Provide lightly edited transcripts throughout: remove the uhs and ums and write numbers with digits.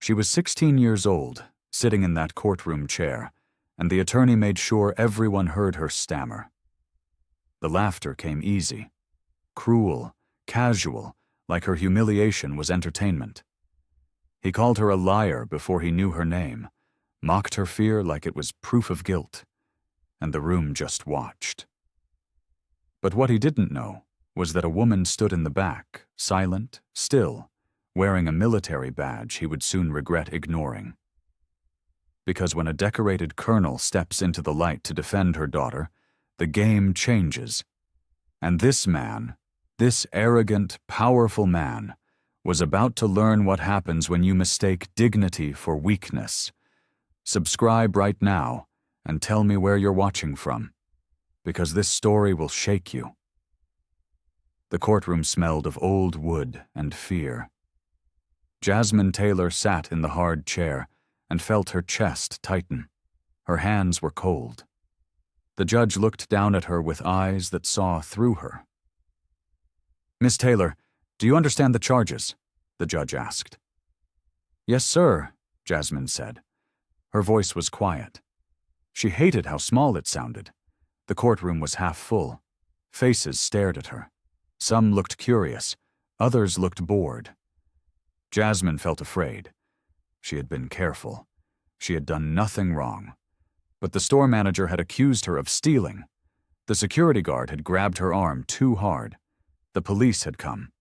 She was 16 years old, sitting in that courtroom chair, and the attorney made sure everyone heard her stammer. The laughter came easy, cruel, casual, like her humiliation was entertainment. He called her a liar before he knew her name, mocked her fear like it was proof of guilt, and the room just watched. But what he didn't know was that a woman stood in the back, silent, still, wearing a military badge he would soon regret ignoring. Because when a decorated colonel steps into the light to defend her daughter, the game changes. And this man, this arrogant, powerful man, was about to learn what happens when you mistake dignity for weakness. Subscribe right now and tell me where you're watching from, because this story will shake you. The courtroom smelled of old wood and fear. Jasmine Taylor sat in the hard chair and felt her chest tighten. Her hands were cold. The judge looked down at her with eyes that saw through her. "Miss Taylor, do you understand the charges?" the judge asked. "Yes, sir," Jasmine said. Her voice was quiet. She hated how small it sounded. The courtroom was half full. Faces stared at her. Some looked curious. Others looked bored. Jasmine felt afraid. She had been careful. She had done nothing wrong. But the store manager had accused her of stealing. The security guard had grabbed her arm too hard. The police had come.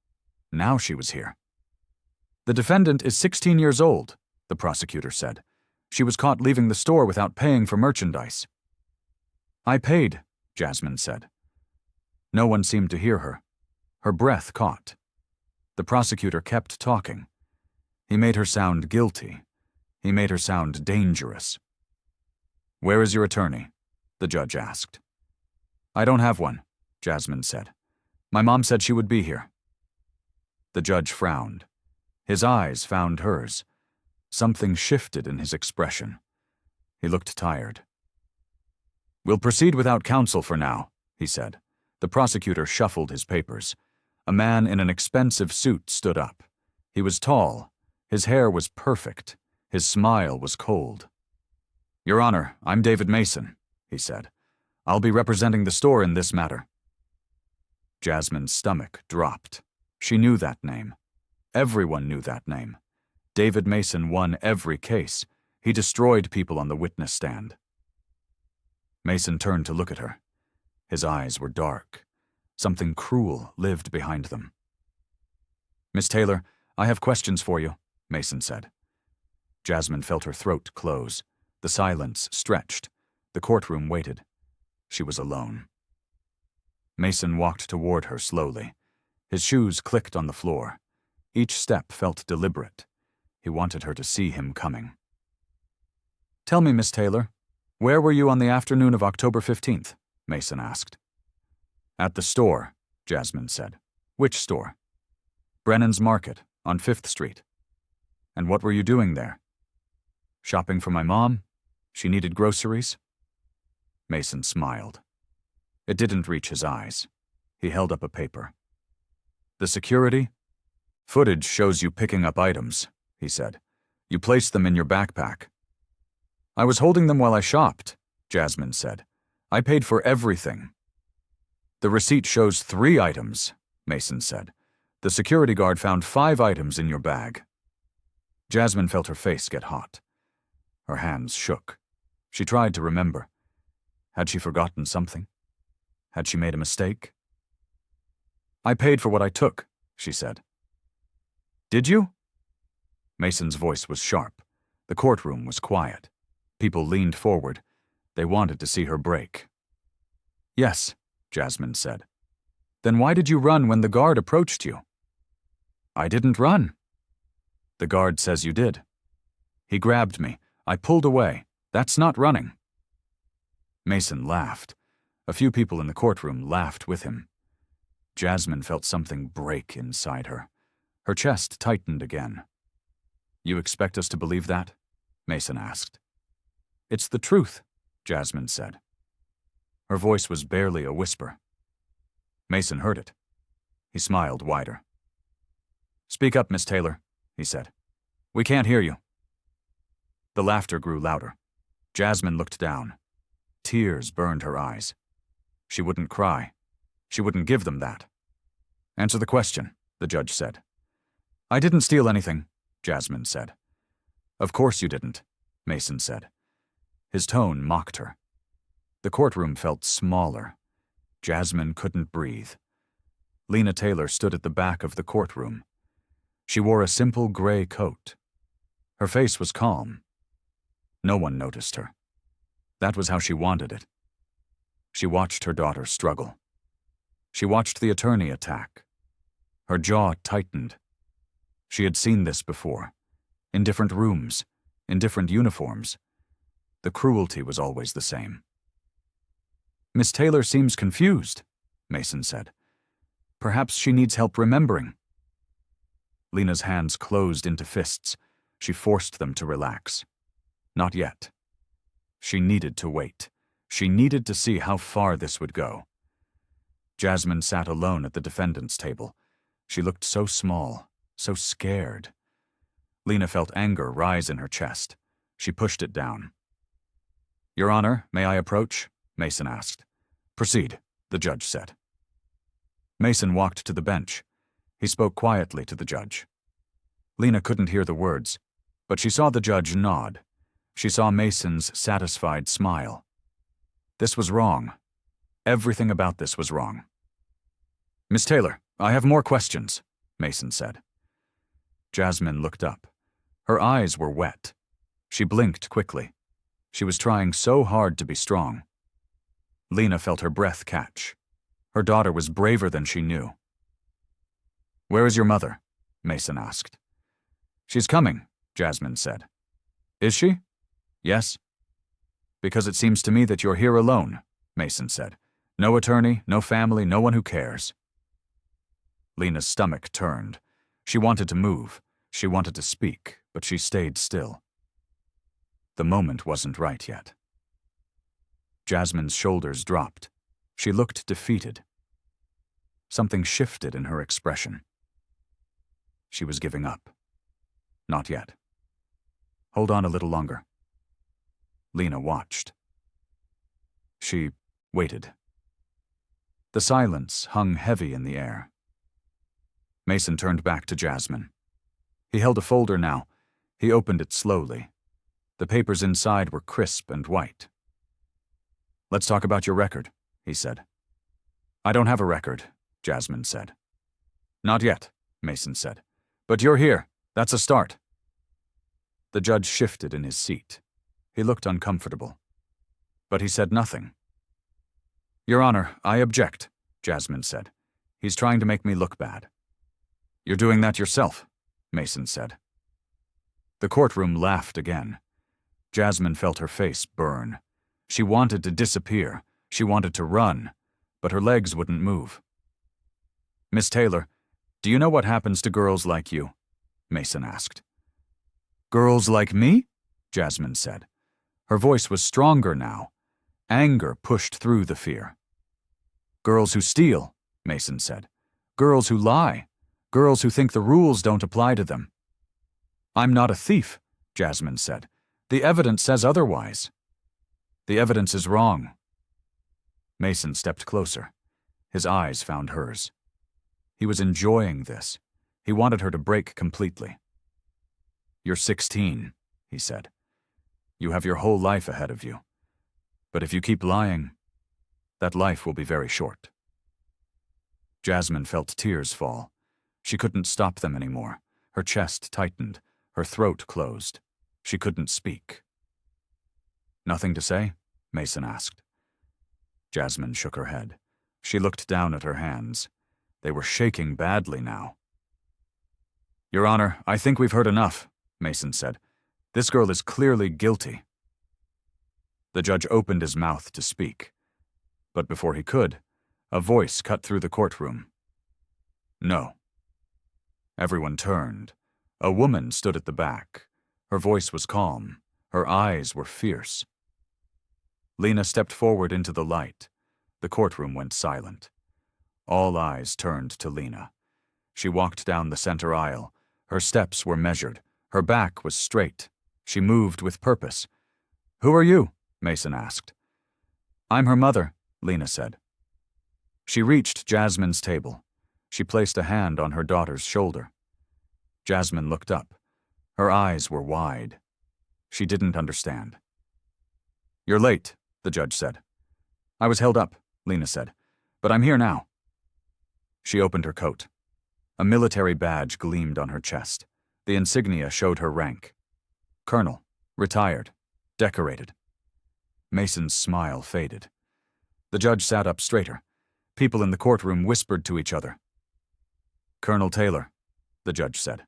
Now she was here. "The defendant is 16 years old," the prosecutor said. "She was caught leaving the store without paying for merchandise." "I paid," Jasmine said. No one seemed to hear her. Her breath caught. The prosecutor kept talking. He made her sound guilty. He made her sound dangerous. "Where is your attorney?" the judge asked. "I don't have one," Jasmine said. "My mom said she would be here." The judge frowned. His eyes found hers. Something shifted in his expression. He looked tired. "We'll proceed without counsel for now," he said. The prosecutor shuffled his papers. A man in an expensive suit stood up. He was tall. His hair was perfect. His smile was cold. "Your Honor, I'm David Mason," he said. "I'll be representing the store in this matter." Jasmine's stomach dropped. She knew that name. Everyone knew that name. David Mason won every case. He destroyed people on the witness stand. Mason turned to look at her. His eyes were dark. Something cruel lived behind them. "Miss Taylor, I have questions for you," Mason said. Jasmine felt her throat close. The silence stretched. The courtroom waited. She was alone. Mason walked toward her slowly. His shoes clicked on the floor. Each step felt deliberate. He wanted her to see him coming. "Tell me, Miss Taylor, where were you on the afternoon of October 15th? Mason asked. "At the store," Jasmine said. "Which store?" "Brennan's Market, on 5th Street. "And what were you doing there?" "Shopping for my mom. She needed groceries." Mason smiled. It didn't reach his eyes. He held up a paper. "The security? Footage shows you picking up items," he said. "You placed them in your backpack." "I was holding them while I shopped," Jasmine said. "I paid for everything." "The receipt shows 3 items," Mason said. "The security guard found 5 items in your bag." Jasmine felt her face get hot. Her hands shook. She tried to remember. Had she forgotten something? Had she made a mistake? "I paid for what I took," she said. "Did you?" Mason's voice was sharp. The courtroom was quiet. People leaned forward. They wanted to see her break. "Yes," Jasmine said. "Then why did you run when the guard approached you?" "I didn't run." "The guard says you did." "He grabbed me. I pulled away. That's not running." Mason laughed. A few people in the courtroom laughed with him. Jasmine felt something break inside her. Her chest tightened again. "You expect us to believe that?" Mason asked. "It's the truth," Jasmine said. Her voice was barely a whisper. Mason heard it. He smiled wider. "Speak up, Miss Taylor," he said. "We can't hear you. The laughter grew louder. Jasmine looked down. Tears burned her eyes. She wouldn't cry. She wouldn't give them that. "Answer the question," the judge said. "I didn't steal anything," Jasmine said. "Of course you didn't," Mason said. His tone mocked her. The courtroom felt smaller. Jasmine couldn't breathe. Lena Taylor stood at the back of the courtroom. She wore a simple gray coat. Her face was calm. No one noticed her. That was how she wanted it. She watched her daughter struggle. She watched the attorney attack. Her jaw tightened. She had seen this before, in different rooms, in different uniforms. The cruelty was always the same. "Miss Taylor seems confused," Mason said. "Perhaps she needs help remembering." Lena's hands closed into fists. She forced them to relax. Not yet. She needed to wait. She needed to see how far this would go. Jasmine sat alone at the defendant's table. She looked so small, so scared. Lena felt anger rise in her chest. She pushed it down. "Your Honor, may I approach?" Mason asked. "Proceed," the judge said. Mason walked to the bench. He spoke quietly to the judge. Lena couldn't hear the words, but she saw the judge nod. She saw Mason's satisfied smile. This was wrong. Everything about this was wrong. "Miss Taylor, I have more questions," Mason said. Jasmine looked up. Her eyes were wet. She blinked quickly. She was trying so hard to be strong. Lena felt her breath catch. Her daughter was braver than she knew. "Where is your mother?" Mason asked. "She's coming," Jasmine said. "Is she?" "Yes." "Because it seems to me that you're here alone," Mason said. "No attorney, no family, no one who cares." Lena's stomach turned. She wanted to move. She wanted to speak, but she stayed still. The moment wasn't right yet. Jasmine's shoulders dropped. She looked defeated. Something shifted in her expression. She was giving up. Not yet. "Hold on a little longer." Lena watched. She waited. The silence hung heavy in the air. Mason turned back to Jasmine. He held a folder now. He opened it slowly. The papers inside were crisp and white. "Let's talk about your record," he said. "I don't have a record," Jasmine said. "Not yet," Mason said. "But you're here. That's a start." The judge shifted in his seat. He looked uncomfortable. But he said nothing. "Your Honor, I object," Jasmine said. "He's trying to make me look bad." "You're doing that yourself," Mason said. The courtroom laughed again. Jasmine felt her face burn. She wanted to disappear. She wanted to run, but her legs wouldn't move. "Miss Taylor, do you know what happens to girls like you?" Mason asked. "Girls like me?" Jasmine said. Her voice was stronger now. Anger pushed through the fear. "Girls who steal," Mason said. "Girls who lie. Girls who think the rules don't apply to them." "I'm not a thief," Jasmine said. "The evidence says otherwise." "The evidence is wrong." Mason stepped closer. His eyes found hers. He was enjoying this. He wanted her to break completely. "You're 16, he said. "You have your whole life ahead of you. But if you keep lying, that life will be very short." Jasmine felt tears fall. She couldn't stop them anymore. Her chest tightened. Her throat closed. She couldn't speak. "Nothing to say?" Mason asked. Jasmine shook her head. She looked down at her hands. They were shaking badly now. "Your Honor, I think we've heard enough," Mason said. "This girl is clearly guilty." The judge opened his mouth to speak. But before he could, a voice cut through the courtroom. "No." Everyone turned. A woman stood at the back. Her voice was calm. Her eyes were fierce. Lena stepped forward into the light. The courtroom went silent. All eyes turned to Lena. She walked down the center aisle. Her steps were measured. Her back was straight. She moved with purpose. "Who are you?" Mason asked. "I'm her mother," Lena said. She reached Jasmine's table. She placed a hand on her daughter's shoulder. Jasmine looked up. Her eyes were wide. She didn't understand. "You're late," the judge said. "I was held up," Lena said, "but I'm here now." She opened her coat. A military badge gleamed on her chest. The insignia showed her rank. Colonel, retired, decorated. Mason's smile faded. The judge sat up straighter. People in the courtroom whispered to each other. "Colonel Taylor," the judge said.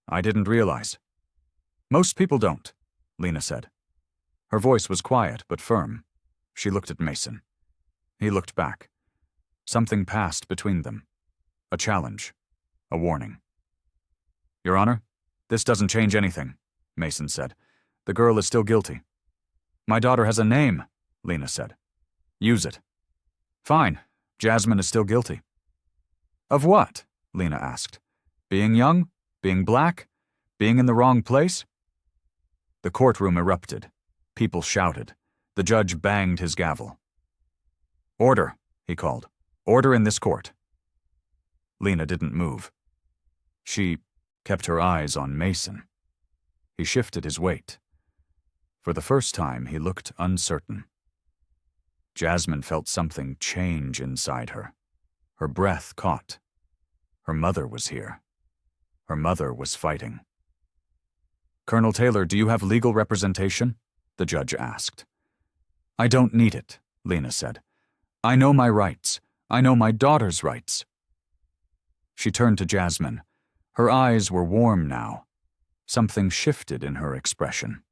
"I didn't realize." "Most people don't," Lena said. Her voice was quiet but firm. She looked at Mason. He looked back. Something passed between them. A challenge. A warning. "Your Honor, this doesn't change anything," Mason said. "The girl is still guilty." "My daughter has a name," Lena said. "Use it." "Fine. Jasmine is still guilty." "Of what?" Lena asked. "Being young? Being black? Being in the wrong place?" The courtroom erupted. People shouted. The judge banged his gavel. "Order," he called. "Order in this court." Lena didn't move. She kept her eyes on Mason. He shifted his weight. For the first time, he looked uncertain. Jasmine felt something change inside her. Her breath caught. Her mother was here. Her mother was fighting. "Colonel Taylor, do you have legal representation?" the judge asked. "I don't need it," Lena said. "I know my rights. I know my daughter's rights." She turned to Jasmine. Her eyes were warm now. Something shifted in her expression.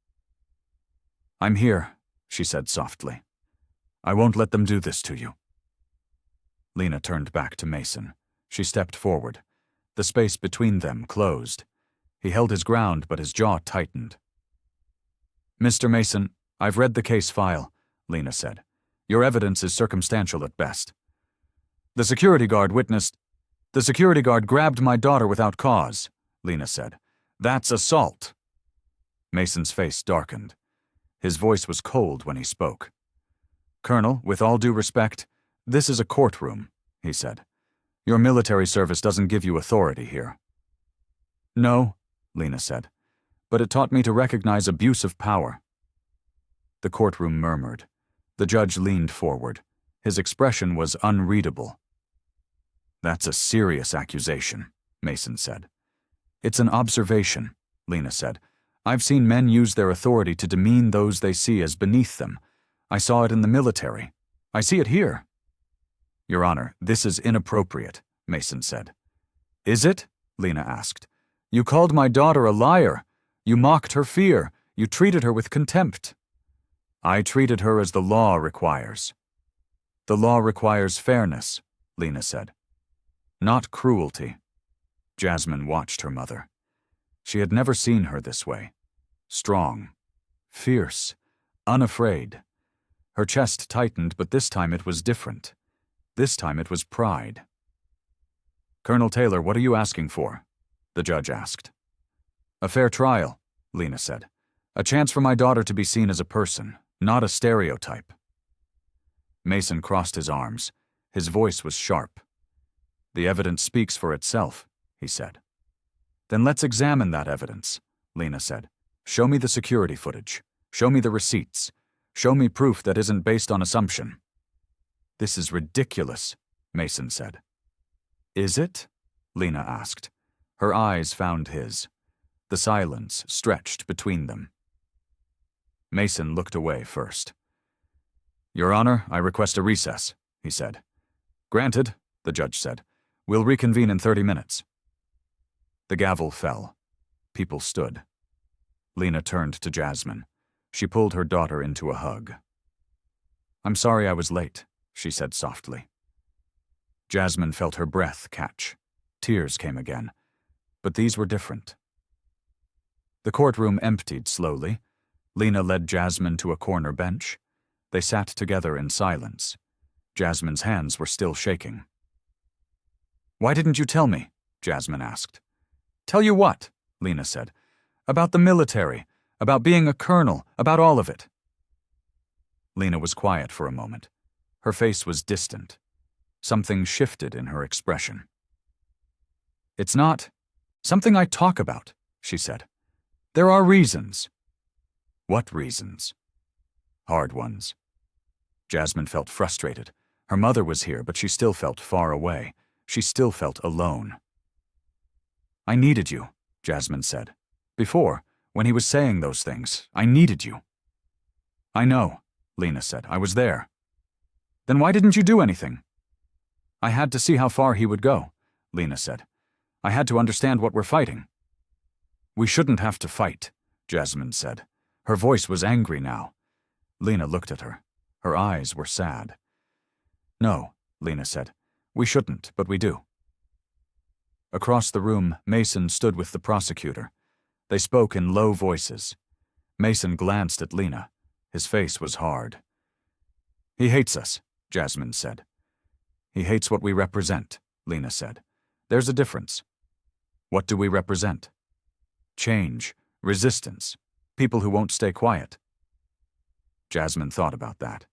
"I'm here," she said softly. "I won't let them do this to you." Lena turned back to Mason. She stepped forward. The space between them closed. He held his ground, but his jaw tightened. "Mr. Mason, I've read the case file," Lena said. "Your evidence is circumstantial at best. The security guard grabbed my daughter without cause," Lena said. "That's assault." Mason's face darkened. His voice was cold when he spoke. "Colonel, with all due respect, this is a courtroom," he said. "Your military service doesn't give you authority here." "No," Lena said, "but it taught me to recognize abuse of power." The courtroom murmured. The judge leaned forward. His expression was unreadable. "That's a serious accusation," Mason said. "It's an observation," Lena said. "I've seen men use their authority to demean those they see as beneath them. I saw it in the military. I see it here." "Your Honor, this is inappropriate," Mason said. "Is it?" Lena asked. "You called my daughter a liar. You mocked her fear. You treated her with contempt." "I treated her as the law requires." "The law requires fairness," Lena said. "Not cruelty." Jasmine watched her mother. She had never seen her this way. Strong, fierce, unafraid. Her chest tightened, but this time it was different. This time it was pride. "Colonel Taylor, what are you asking for?" the judge asked. "A fair trial," Lena said. "A chance for my daughter to be seen as a person, not a stereotype." Mason crossed his arms. His voice was sharp. "The evidence speaks for itself," he said. "Then let's examine that evidence," Lena said. "Show me the security footage. Show me the receipts. Show me proof that isn't based on assumption." "This is ridiculous," Mason said. "Is it?" Lena asked. Her eyes found his. The silence stretched between them. Mason looked away first. "Your Honor, I request a recess," he said. "Granted," the judge said. "We'll reconvene in 30 minutes." The gavel fell. People stood. Lena turned to Jasmine. She pulled her daughter into a hug. "I'm sorry I was late," she said softly. Jasmine felt her breath catch. Tears came again. But these were different. The courtroom emptied slowly. Lena led Jasmine to a corner bench. They sat together in silence. Jasmine's hands were still shaking. "Why didn't you tell me?" Jasmine asked. "Tell you what?" Lena said. "About the military. about being a colonel, about all of it. Lena was quiet for a moment. Her face was distant. Something shifted in her expression. It's not something I talk about, she said. There are reasons. What reasons? Hard ones. Jasmine felt frustrated. Her mother was here, but she still felt far away. She still felt alone. I needed you, Jasmine said. Before, when he was saying those things, I needed you. I know, Lena said. I was there. Then why didn't you do anything? I had to see how far he would go, Lena said. I had to understand what we're fighting. We shouldn't have to fight, Jasmine said. Her voice was angry now. Lena looked at her. Her eyes were sad. No, Lena said. We shouldn't, but we do. Across the room, Mason stood with the prosecutor. They spoke in low voices. Mason glanced at Lena. His face was hard. He hates us, Jasmine said. He hates what we represent, Lena said. There's a difference. What do we represent? Change, resistance, people who won't stay quiet. Jasmine thought about that.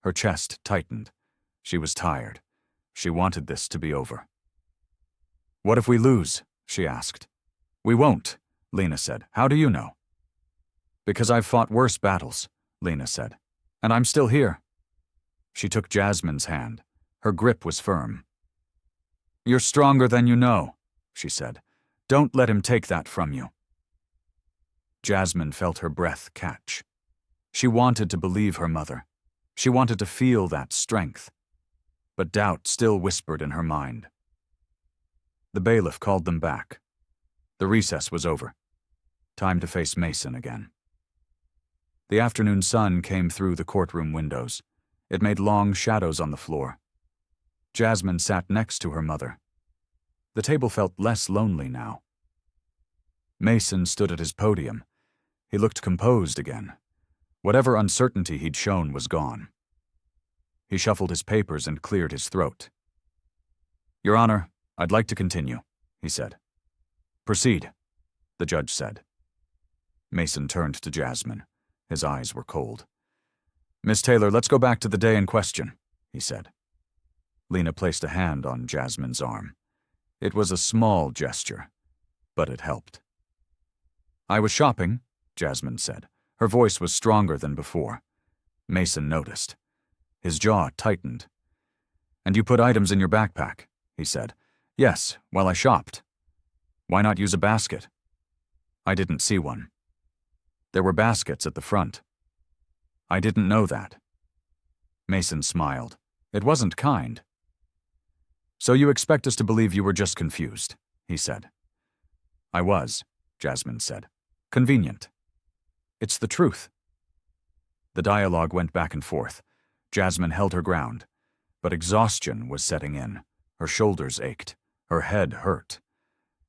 Her chest tightened. She was tired. She wanted this to be over. What if we lose? She asked. We won't, Lena said. How do you know? Because I've fought worse battles, Lena said. And I'm still here. She took Jasmine's hand. Her grip was firm. You're stronger than you know, she said. Don't let him take that from you. Jasmine felt her breath catch. She wanted to believe her mother. She wanted to feel that strength. But doubt still whispered in her mind. The bailiff called them back. The recess was over. Time to face Mason again. The afternoon sun came through the courtroom windows. It made long shadows on the floor. Jasmine sat next to her mother. The table felt less lonely now. Mason stood at his podium. He looked composed again. Whatever uncertainty he'd shown was gone. He shuffled his papers and cleared his throat. Your Honor, I'd like to continue, he said. Proceed, the judge said. Mason turned to Jasmine. His eyes were cold. Miss Taylor, let's go back to the day in question, he said. Lena placed a hand on Jasmine's arm. It was a small gesture, but it helped. I was shopping, Jasmine said. Her voice was stronger than before. Mason noticed. His jaw tightened. And you put items in your backpack, he said. Yes, while I shopped. Why not use a basket? I didn't see one. There were baskets at the front. I didn't know that. Mason smiled. It wasn't kind. So you expect us to believe you were just confused, he said. I was, Jasmine said. Convenient. It's the truth. The dialogue went back and forth. Jasmine held her ground, but exhaustion was setting in. Her shoulders ached. Her head hurt.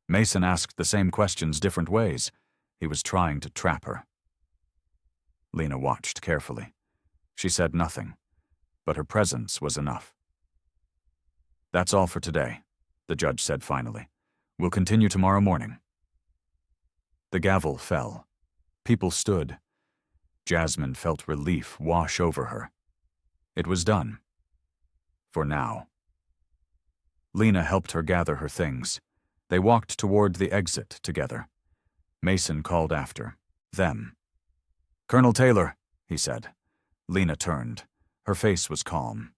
Mason asked the same questions different ways. He was trying to trap her. Lena watched carefully. She said nothing, but her presence was enough. That's all for today, the judge said finally. We'll continue tomorrow morning. The gavel fell. People stood. Jasmine felt relief wash over her. It was done. For now. Lena helped her gather her things. They walked toward the exit together. Mason called after them. Colonel Taylor, he said. Lena turned. Her face was calm.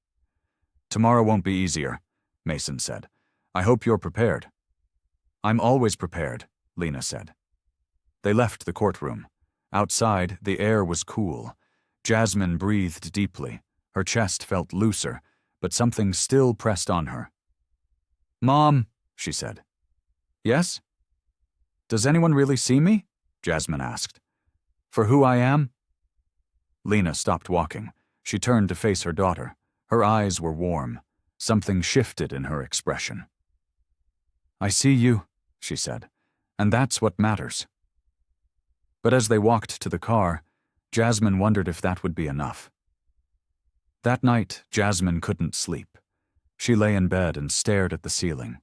Tomorrow won't be easier, Mason said. I hope you're prepared. I'm always prepared, Lena said. They left the courtroom. Outside, the air was cool. Jasmine breathed deeply. Her chest felt looser, but something still pressed on her. Mom, she said. Yes? Does anyone really see me? Jasmine asked. For who I am? Lena stopped walking. She turned to face her daughter. Her eyes were warm. Something shifted in her expression. I see you, she said, and that's what matters. But as they walked to the car, Jasmine wondered if that would be enough. That night, Jasmine couldn't sleep. She lay in bed and stared at the ceiling.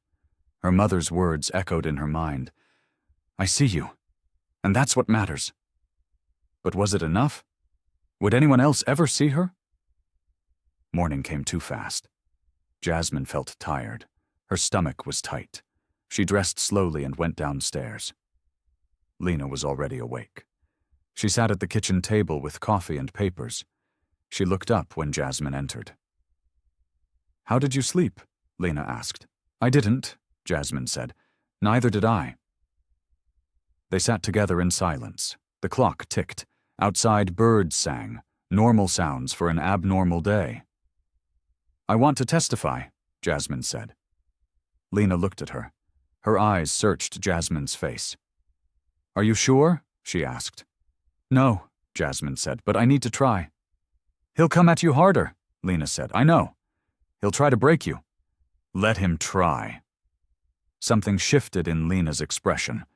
Her mother's words echoed in her mind. I see you, and that's what matters. But was it enough? Would anyone else ever see her? Morning came too fast. Jasmine felt tired. Her stomach was tight. She dressed slowly and went downstairs. Lena was already awake. She sat at the kitchen table with coffee and papers. She looked up when Jasmine entered. "How did you sleep?" Lena asked. "I didn't," Jasmine said. "Neither did I." They sat together in silence. The clock ticked. Outside, birds sang, normal sounds for an abnormal day. "I want to testify," Jasmine said. Lena looked at her. Her eyes searched Jasmine's face. "Are you sure?" she asked. "No," Jasmine said, "but I need to try." "He'll come at you harder," Lena said. "I know. He'll try to break you." "Let him try." Something shifted in Lena's expression.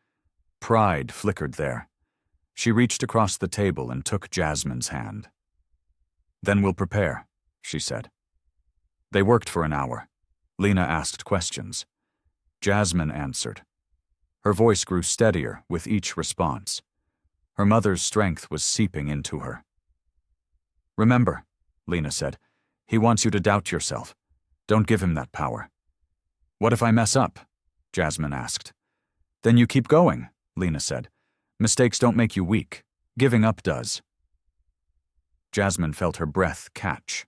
Pride flickered there. She reached across the table and took Jasmine's hand. "Then we'll prepare," she said. They worked for an hour. Lena asked questions. Jasmine answered. Her voice grew steadier with each response. Her mother's strength was seeping into her. "Remember," Lena said, "he wants you to doubt yourself. Don't give him that power." "What if I mess up?" Jasmine asked. "Then you keep going," Lena said. "Mistakes don't make you weak. Giving up does." Jasmine felt her breath catch.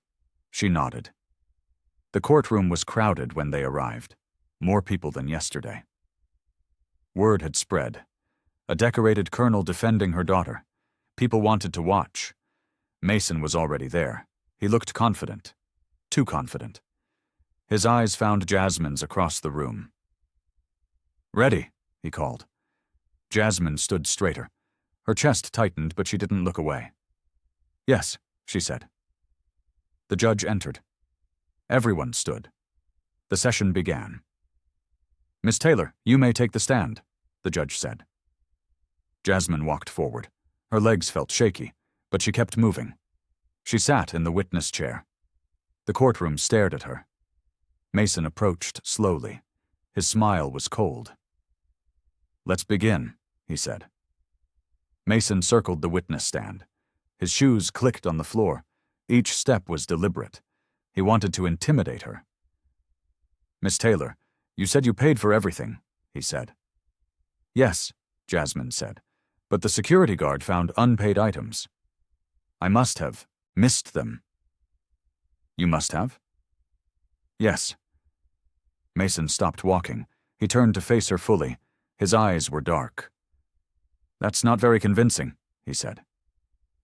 She nodded. The courtroom was crowded when they arrived. More people than yesterday. Word had spread. A decorated colonel defending her daughter. People wanted to watch. Mason was already there. He looked confident. Too confident. His eyes found Jasmine's across the room. "Ready," he called. Jasmine stood straighter. Her chest tightened, but she didn't look away. "Yes," she said. The judge entered. Everyone stood. The session began. "Miss Taylor, you may take the stand," the judge said. Jasmine walked forward. Her legs felt shaky, but she kept moving. She sat in the witness chair. The courtroom stared at her. Mason approached slowly. His smile was cold. "Let's begin," he said. Mason circled the witness stand. His shoes clicked on the floor. Each step was deliberate. He wanted to intimidate her. "Miss Taylor, you said you paid for everything," he said. "Yes," Jasmine said, "but the security guard found unpaid items. I must have missed them." "You must have?" "Yes." Mason stopped walking. He turned to face her fully. His eyes were dark. "That's not very convincing," he said.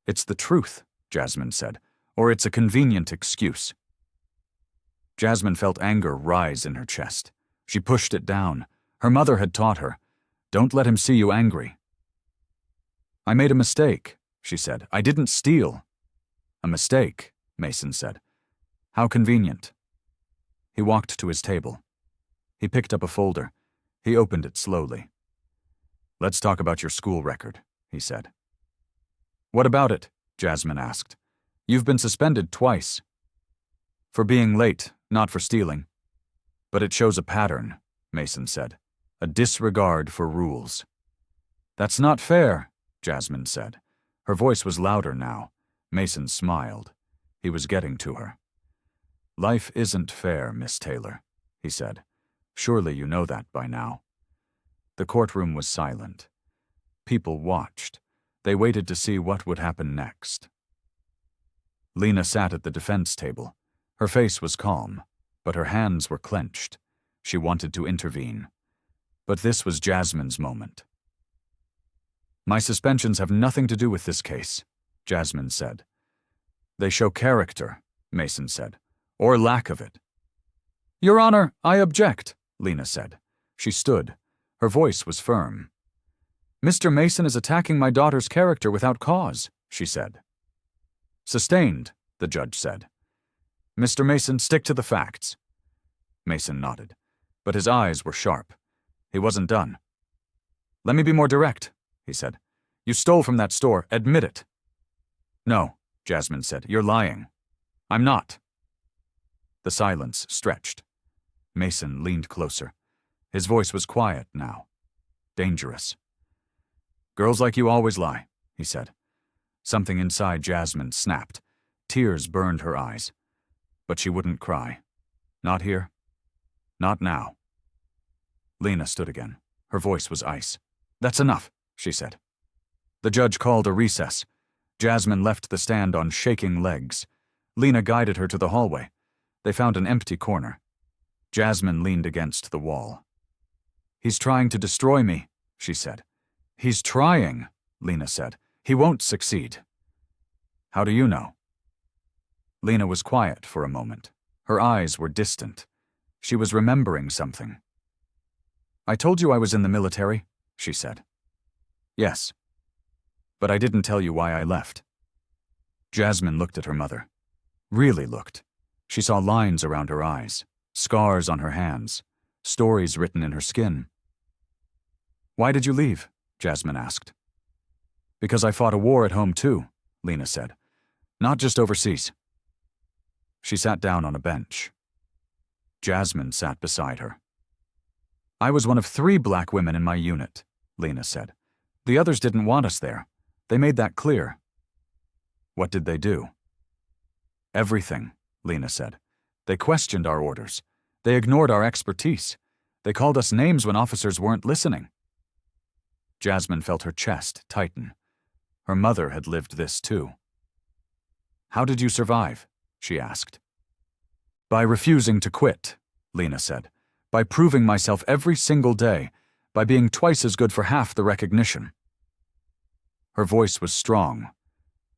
"It's the truth," Jasmine said, "or it's a convenient excuse." Jasmine felt anger rise in her chest. She pushed it down. Her mother had taught her, "Don't let him see you angry." "I made a mistake," she said. "I didn't steal." "A mistake," Mason said. "How convenient." He walked to his table. He picked up a folder. He opened it slowly. "Let's talk about your school record," he said. "What about it?" Jasmine asked. "You've been suspended twice." "For being late, not for stealing." "But it shows a pattern," Mason said. "A disregard for rules." "That's not fair," Jasmine said. Her voice was louder now. Mason smiled. He was getting to her. "Life isn't fair, Miss Taylor," he said. "Surely you know that by now." The courtroom was silent. People watched. They waited to see what would happen next. Lena sat at the defense table. Her face was calm, but her hands were clenched. She wanted to intervene. But this was Jasmine's moment. "My suspensions have nothing to do with this case," Jasmine said. "They show character," Mason said, "or lack of it." "Your Honor, I object," Lena said. She stood. Her voice was firm. "Mr. Mason is attacking my daughter's character without cause," she said. "Sustained," the judge said. "Mr. Mason, stick to the facts." Mason nodded, but his eyes were sharp. He wasn't done. "Let me be more direct," he said. "You stole from that store. Admit it." "No," Jasmine said. "You're lying." "I'm not." The silence stretched. Mason leaned closer. His voice was quiet now. Dangerous. "Girls like you always lie," he said. Something inside Jasmine snapped. Tears burned her eyes. But she wouldn't cry. Not here. Not now. Lena stood again. Her voice was ice. "That's enough," she said. The judge called a recess. Jasmine left the stand on shaking legs. Lena guided her to the hallway. They found an empty corner. Jasmine leaned against the wall. "He's trying to destroy me," she said. "He's trying," Lena said. "He won't succeed." "How do you know?" Lena was quiet for a moment. Her eyes were distant. She was remembering something. "I told you I was in the military," she said. "Yes. But I didn't tell you why I left." Jasmine looked at her mother. Really looked. She saw lines around her eyes, scars on her hands, stories written in her skin. "Why did you leave?" Jasmine asked. "Because I fought a war at home too," Lena said. "Not just overseas." She sat down on a bench. Jasmine sat beside her. "I was one of 3 black women in my unit," Lena said. "The others didn't want us there. They made that clear." "What did they do?" "Everything," Lena said. "They questioned our orders. They ignored our expertise. They called us names when officers weren't listening." Jasmine felt her chest tighten. Her mother had lived this too. "How did you survive?" she asked. "By refusing to quit," Lena said. "By proving myself every single day. By being twice as good for half the recognition." Her voice was strong,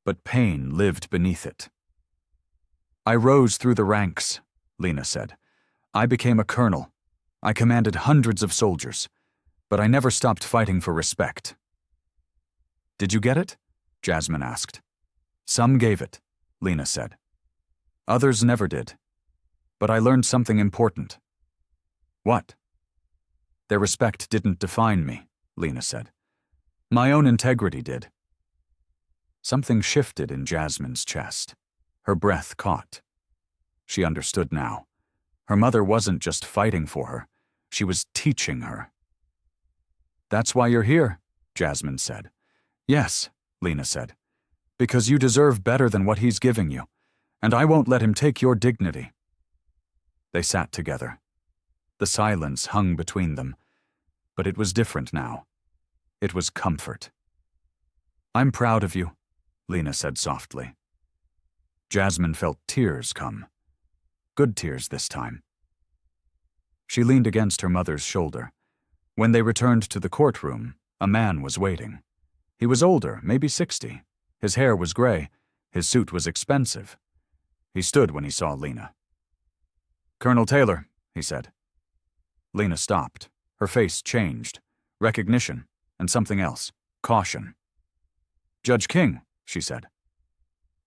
but pain lived beneath it. "I rose through the ranks," Lena said. "I became a colonel. I commanded hundreds of soldiers, but I never stopped fighting for respect." "Did you get it?" Jasmine asked. "Some gave it," Lena said. "Others never did. But I learned something important." "What?" "Their respect didn't define me," Lena said. "My own integrity did." Something shifted in Jasmine's chest. Her breath caught. She understood now. Her mother wasn't just fighting for her. She was teaching her. "That's why you're here," Jasmine said. "Yes," Lena said. "Because you deserve better than what he's giving you, and I won't let him take your dignity." They sat together. The silence hung between them, but it was different now. It was comfort. "I'm proud of you," Lena said softly. Jasmine felt tears come. Good tears this time. She leaned against her mother's shoulder. When they returned to the courtroom, a man was waiting. He was older, maybe 60. His hair was gray. His suit was expensive. He stood when he saw Lena. "Colonel Taylor," he said. Lena stopped. Her face changed. Recognition, and something else. Caution. "Judge King," she said.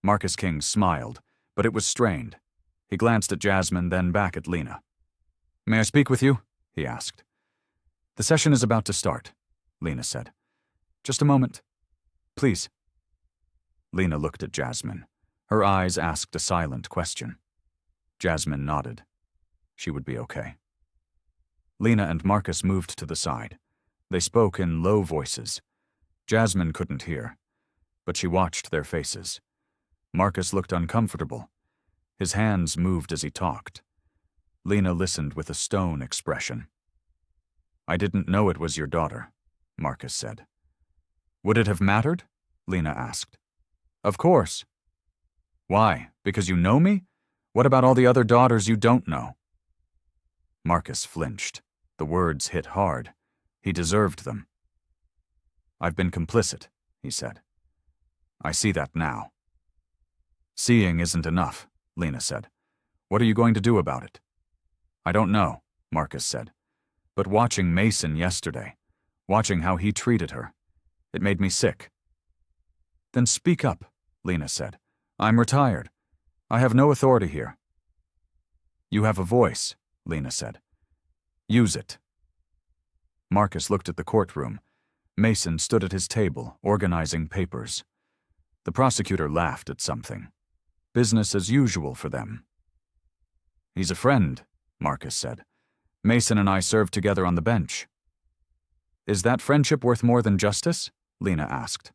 Marcus King smiled, but it was strained. He glanced at Jasmine, then back at Lena. "May I speak with you?" he asked. "The session is about to start," Lena said. "Just a moment. Please." Lena looked at Jasmine. Her eyes asked a silent question. Jasmine nodded. She would be okay. Lena and Marcus moved to the side. They spoke in low voices. Jasmine couldn't hear, but she watched their faces. Marcus looked uncomfortable. His hands moved as he talked. Lena listened with a stone expression. "I didn't know it was your daughter," Marcus said. "Would it have mattered?" Lena asked. "Of course." "Why? Because you know me? What about all the other daughters you don't know?" Marcus flinched. The words hit hard. He deserved them. "I've been complicit," he said. "I see that now." "Seeing isn't enough," Lena said. "What are you going to do about it?" "I don't know," Marcus said. "But watching Mason yesterday, watching how he treated her, it made me sick." "Then speak up," Lena said. "I'm retired. I have no authority here." "You have a voice," Lena said. "Use it." Marcus looked at the courtroom. Mason stood at his table, organizing papers. The prosecutor laughed at something. Business as usual for them. "He's a friend," Marcus said. "Mason and I served together on the bench." "Is that friendship worth more than justice?" Lena asked.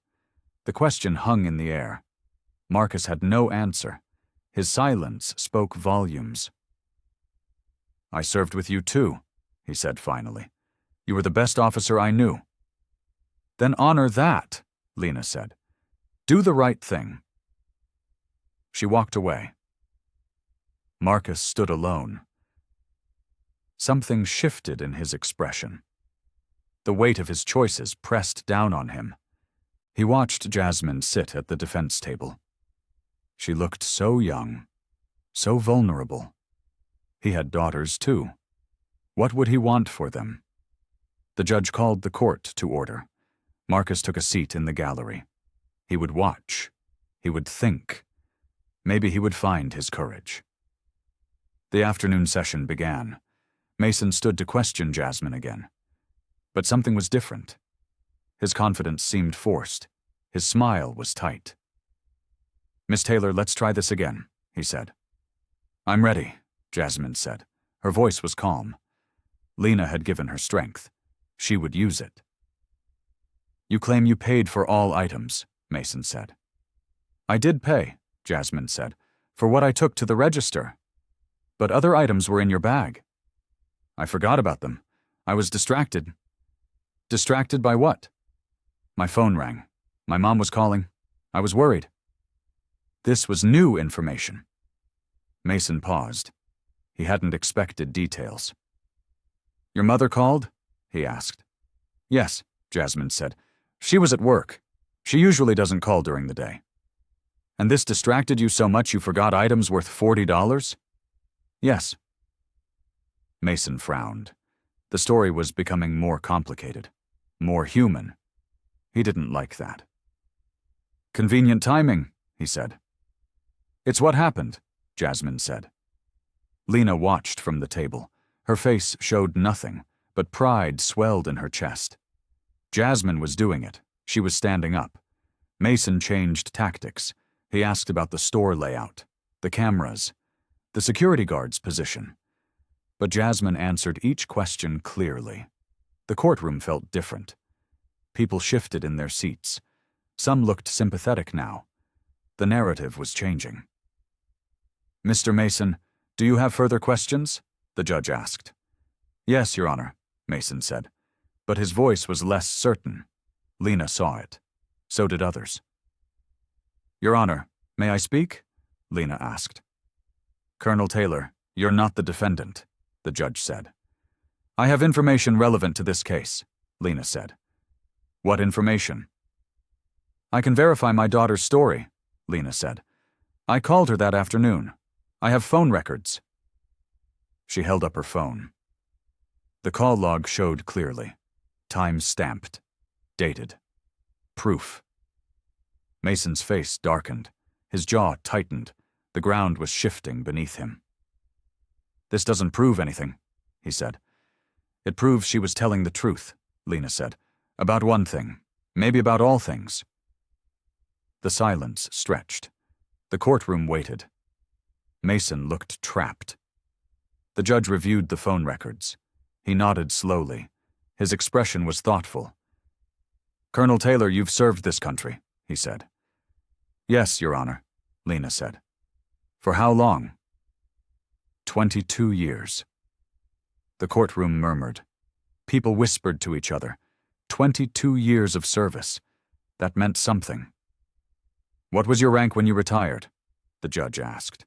The question hung in the air. Marcus had no answer. His silence spoke volumes. "I served with you too," he said finally. "You were the best officer I knew." "Then honor that," Lena said. "Do the right thing." She walked away. Marcus stood alone. Something shifted in his expression. The weight of his choices pressed down on him. He watched Jasmine sit at the defense table. She looked so young, so vulnerable. He had daughters too. What would he want for them? The judge called the court to order. Marcus took a seat in the gallery. He would watch. He would think. Maybe he would find his courage. The afternoon session began. Mason stood to question Jasmine again. But something was different. His confidence seemed forced. His smile was tight. "Miss Taylor, let's try this again," he said. "I'm ready," Jasmine said. Her voice was calm. Lena had given her strength. She would use it. "You claim you paid for all items," Mason said. "I did pay," Jasmine said, "for what I took to the register. But other items were in your bag." "I forgot about them. I was distracted." "Distracted by what?" "My phone rang. My mom was calling. I was worried." This was new information. Mason paused. He hadn't expected details. "Your mother called?" he asked. "Yes," Jasmine said. "She was at work. She usually doesn't call during the day." "And this distracted you so much you forgot items worth $40? "Yes." Mason frowned. The story was becoming more complicated, more human. He didn't like that. "Convenient timing," he said. "It's what happened," Jasmine said. Lena watched from the table. Her face showed nothing, but pride swelled in her chest. Jasmine was doing it. She was standing up. Mason changed tactics. He asked about the store layout, the cameras, the security guard's position. But Jasmine answered each question clearly. The courtroom felt different. People shifted in their seats. Some looked sympathetic now. The narrative was changing. "Mr. Mason, do you have further questions?" the judge asked. "Yes, Your Honor," Mason said. But his voice was less certain. Lena saw it. So did others. "Your Honor, may I speak?" Lena asked. "Colonel Taylor, you're not the defendant," the judge said. "I have information relevant to this case," Lena said. "What information?" "I can verify my daughter's story," Lena said. "I called her that afternoon. I have phone records." She held up her phone. The call log showed clearly. Time stamped. Dated. Proof. Mason's face darkened. His jaw tightened. The ground was shifting beneath him. "This doesn't prove anything," he said. "It proves she was telling the truth," Lena said. "About one thing. Maybe about all things." The silence stretched. The courtroom waited. Mason looked trapped. The judge reviewed the phone records. He nodded slowly. His expression was thoughtful. "Colonel Taylor, you've served this country," he said. "Yes, Your Honor," Lena said. "For how long?" 22 years. The courtroom murmured. People whispered to each other. 22 years of service. That meant something. "What was your rank when you retired?" the judge asked.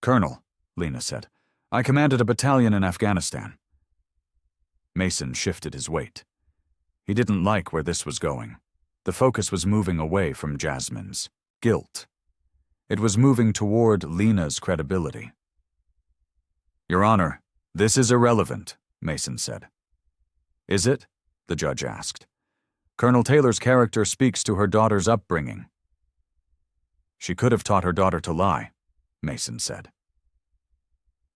"Colonel," Lena said. "I commanded a battalion in Afghanistan." Mason shifted his weight. He didn't like where this was going. The focus was moving away from Jasmine's guilt. It was moving toward Lena's credibility. "Your Honor, this is irrelevant," Mason said. "Is it?" the judge asked. "Colonel Taylor's character speaks to her daughter's upbringing." "She could have taught her daughter to lie," Mason said.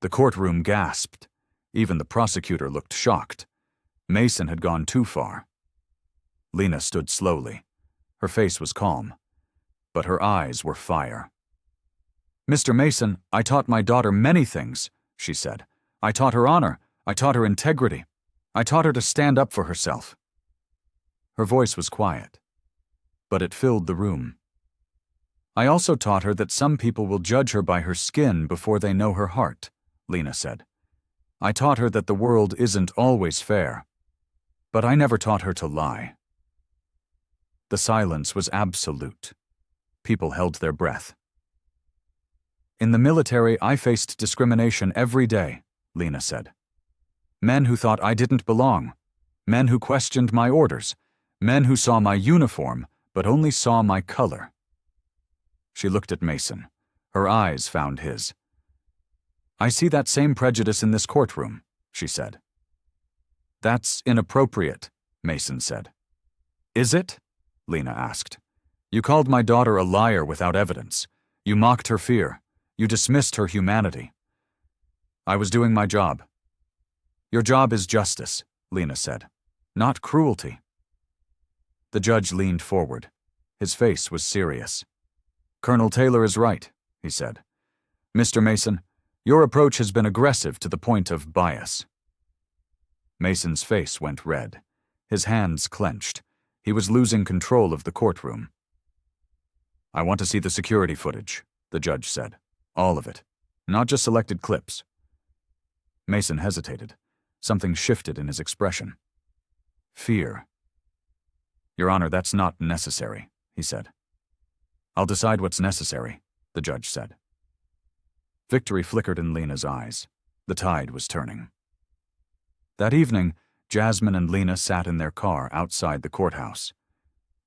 The courtroom gasped. Even the prosecutor looked shocked. Mason had gone too far. Lena stood slowly. Her face was calm, but her eyes were fire. "Mr. Mason, I taught my daughter many things," she said. "I taught her honor. I taught her integrity. I taught her to stand up for herself." Her voice was quiet. but it filled the room. I also taught her that some people will judge her by her skin before they know her heart, Lena said. I taught her that the world isn't always fair. But I never taught her to lie. The silence was absolute. People held their breath. In the military, I faced discrimination every day, Lena said. Men who thought I didn't belong. Men who questioned my orders. Men who saw my uniform, but only saw my color. She looked at Mason. Her eyes found his. I see that same prejudice in this courtroom, she said. That's inappropriate, Mason said. Is it? Lena asked. You called my daughter a liar without evidence. You mocked her fear. You dismissed her humanity. I was doing my job. Your job is justice, Lena said, not cruelty. The judge leaned forward. His face was serious. Colonel Taylor is right, he said. Mr. Mason, your approach has been aggressive to the point of bias. Mason's face went red. His hands clenched. He was losing control of the courtroom. I want to see the security footage, the judge said. All of it, not just selected clips. Mason hesitated. Something shifted in his expression. Fear. Your Honor, that's not necessary, he said. I'll decide what's necessary, the judge said. Victory flickered in Lena's eyes. The tide was turning. That evening, Jasmine and Lena sat in their car outside the courthouse.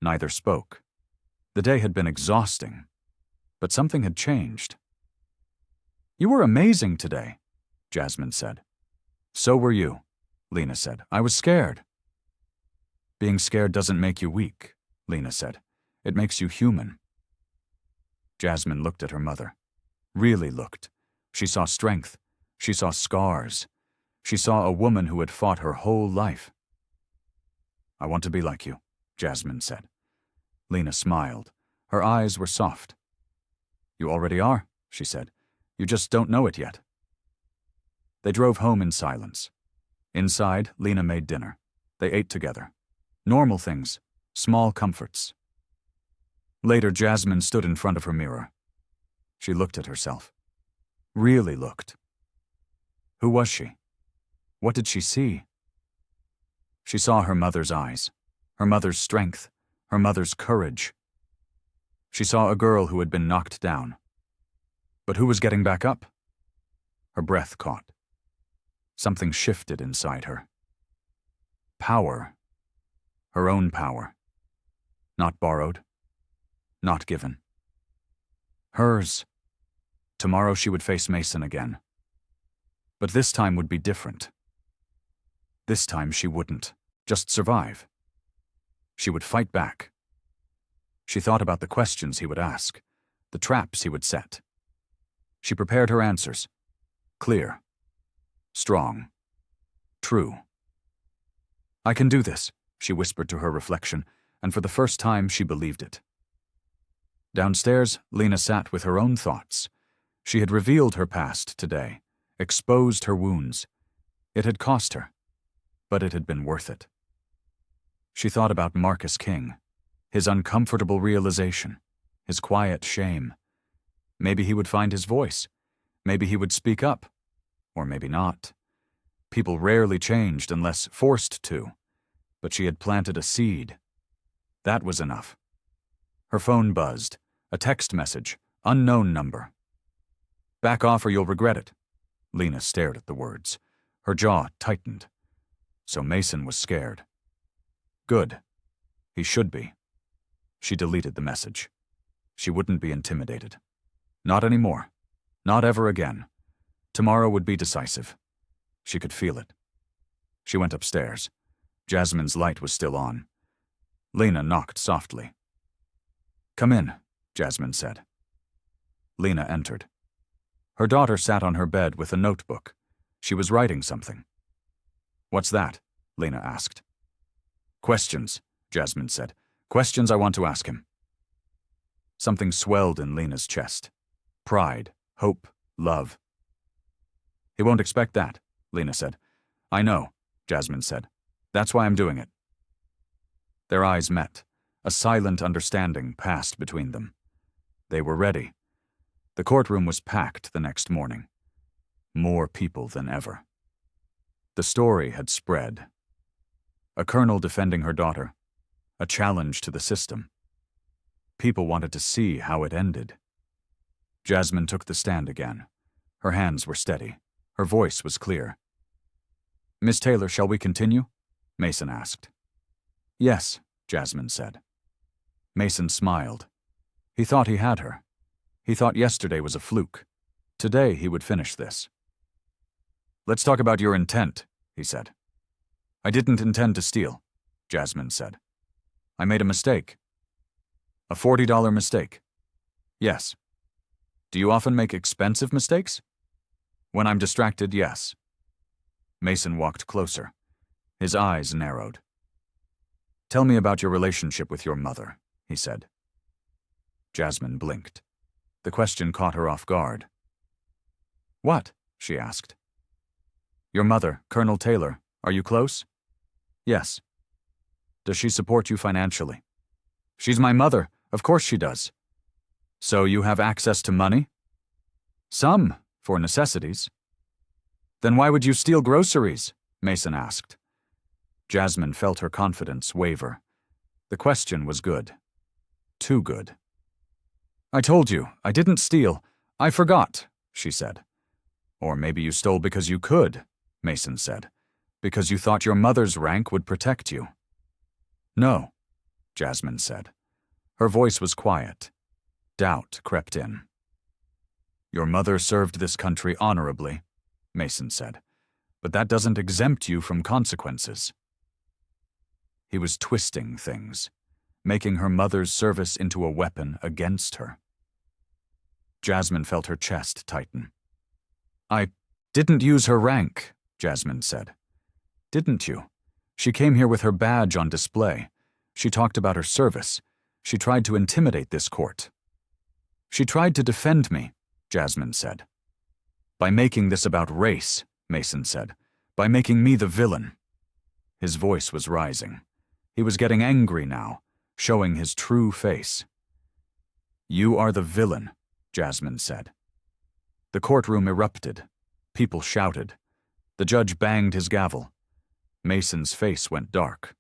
Neither spoke. The day had been exhausting, but something had changed. You were amazing today, Jasmine said. So were you, Lena said. I was scared. Being scared doesn't make you weak, Lena said. It makes you human. Jasmine looked at her mother. Really looked. She saw strength. She saw scars. She saw a woman who had fought her whole life. I want to be like you, Jasmine said. Lena smiled. Her eyes were soft. You already are, she said. You just don't know it yet. They drove home in silence. Inside, Lena made dinner. They ate together. Normal things, small comforts. Later, Jasmine stood in front of her mirror. She looked at herself. Really looked. Who was she? What did she see? She saw her mother's eyes, her mother's strength, her mother's courage. She saw a girl who had been knocked down. But who was getting back up? Her breath caught. Something shifted inside her. Power. Her own power. Not borrowed. Not given. Hers. Tomorrow she would face Mason again. But this time would be different. This time she wouldn't just survive. She would fight back. She thought about the questions he would ask, the traps he would set. She prepared her answers. Clear. Strong. True. I can do this, she whispered to her reflection, and for the first time she believed it. Downstairs, Lena sat with her own thoughts. She had revealed her past today, exposed her wounds. It had cost her, but it had been worth it. She thought about Marcus King, his uncomfortable realization, his quiet shame. Maybe he would find his voice. Maybe he would speak up. Or maybe not. People rarely changed unless forced to, but she had planted a seed. That was enough. Her phone buzzed. A text message, unknown number. Back off or you'll regret it. Lena stared at the words. Her jaw tightened. So Mason was scared. Good. He should be. She deleted the message. She wouldn't be intimidated. Not anymore. Not ever again. Tomorrow would be decisive. She could feel it. She went upstairs. Jasmine's light was still on. Lena knocked softly. Come in, Jasmine said. Lena entered. Her daughter sat on her bed with a notebook. She was writing something. What's that? Lena asked. Questions, Jasmine said. Questions I want to ask him. Something swelled in Lena's chest. Pride, hope, love. He won't expect that, Lena said. I know, Jasmine said. That's why I'm doing it. Their eyes met. A silent understanding passed between them. They were ready. The courtroom was packed the next morning. More people than ever. The story had spread. A colonel defending her daughter. A challenge to the system. People wanted to see how it ended. Jasmine took the stand again. Her hands were steady. Her voice was clear. "Miss Taylor, shall we continue?" Mason asked. "Yes," Jasmine said. Mason smiled. He thought he had her. He thought yesterday was a fluke. Today he would finish this. "Let's talk about your intent," he said. "I didn't intend to steal," Jasmine said. "I made a mistake." "A $40 mistake?" "Yes." "Do you often make expensive mistakes?" "When I'm distracted, yes." Mason walked closer. His eyes narrowed. "Tell me about your relationship with your mother," he said. Jasmine blinked. The question caught her off guard. "What?" she asked. "Your mother, Colonel Taylor, are you close?" "Yes." "Does she support you financially?" "She's my mother. Of course she does." "So you have access to money?" "Some, for necessities." "Then why would you steal groceries?" Mason asked. Jasmine felt her confidence waver. The question was good. Too good. "I told you, I didn't steal. I forgot," she said. "Or maybe you stole because you could," Mason said. "Because you thought your mother's rank would protect you." "No," Jasmine said. Her voice was quiet. Doubt crept in. "Your mother served this country honorably," Mason said. "But that doesn't exempt you from consequences." He was twisting things, making her mother's service into a weapon against her. Jasmine felt her chest tighten. "I didn't use her rank," Jasmine said. "Didn't you? She came here with her badge on display. She talked about her service. She tried to intimidate this court." "She tried to defend me," Jasmine said. "By making this about race," Mason said. "By making me the villain." His voice was rising. He was getting angry now, showing his true face. "You are the villain," Jasmine said. The courtroom erupted. People shouted. The judge banged his gavel. Mason's face went dark.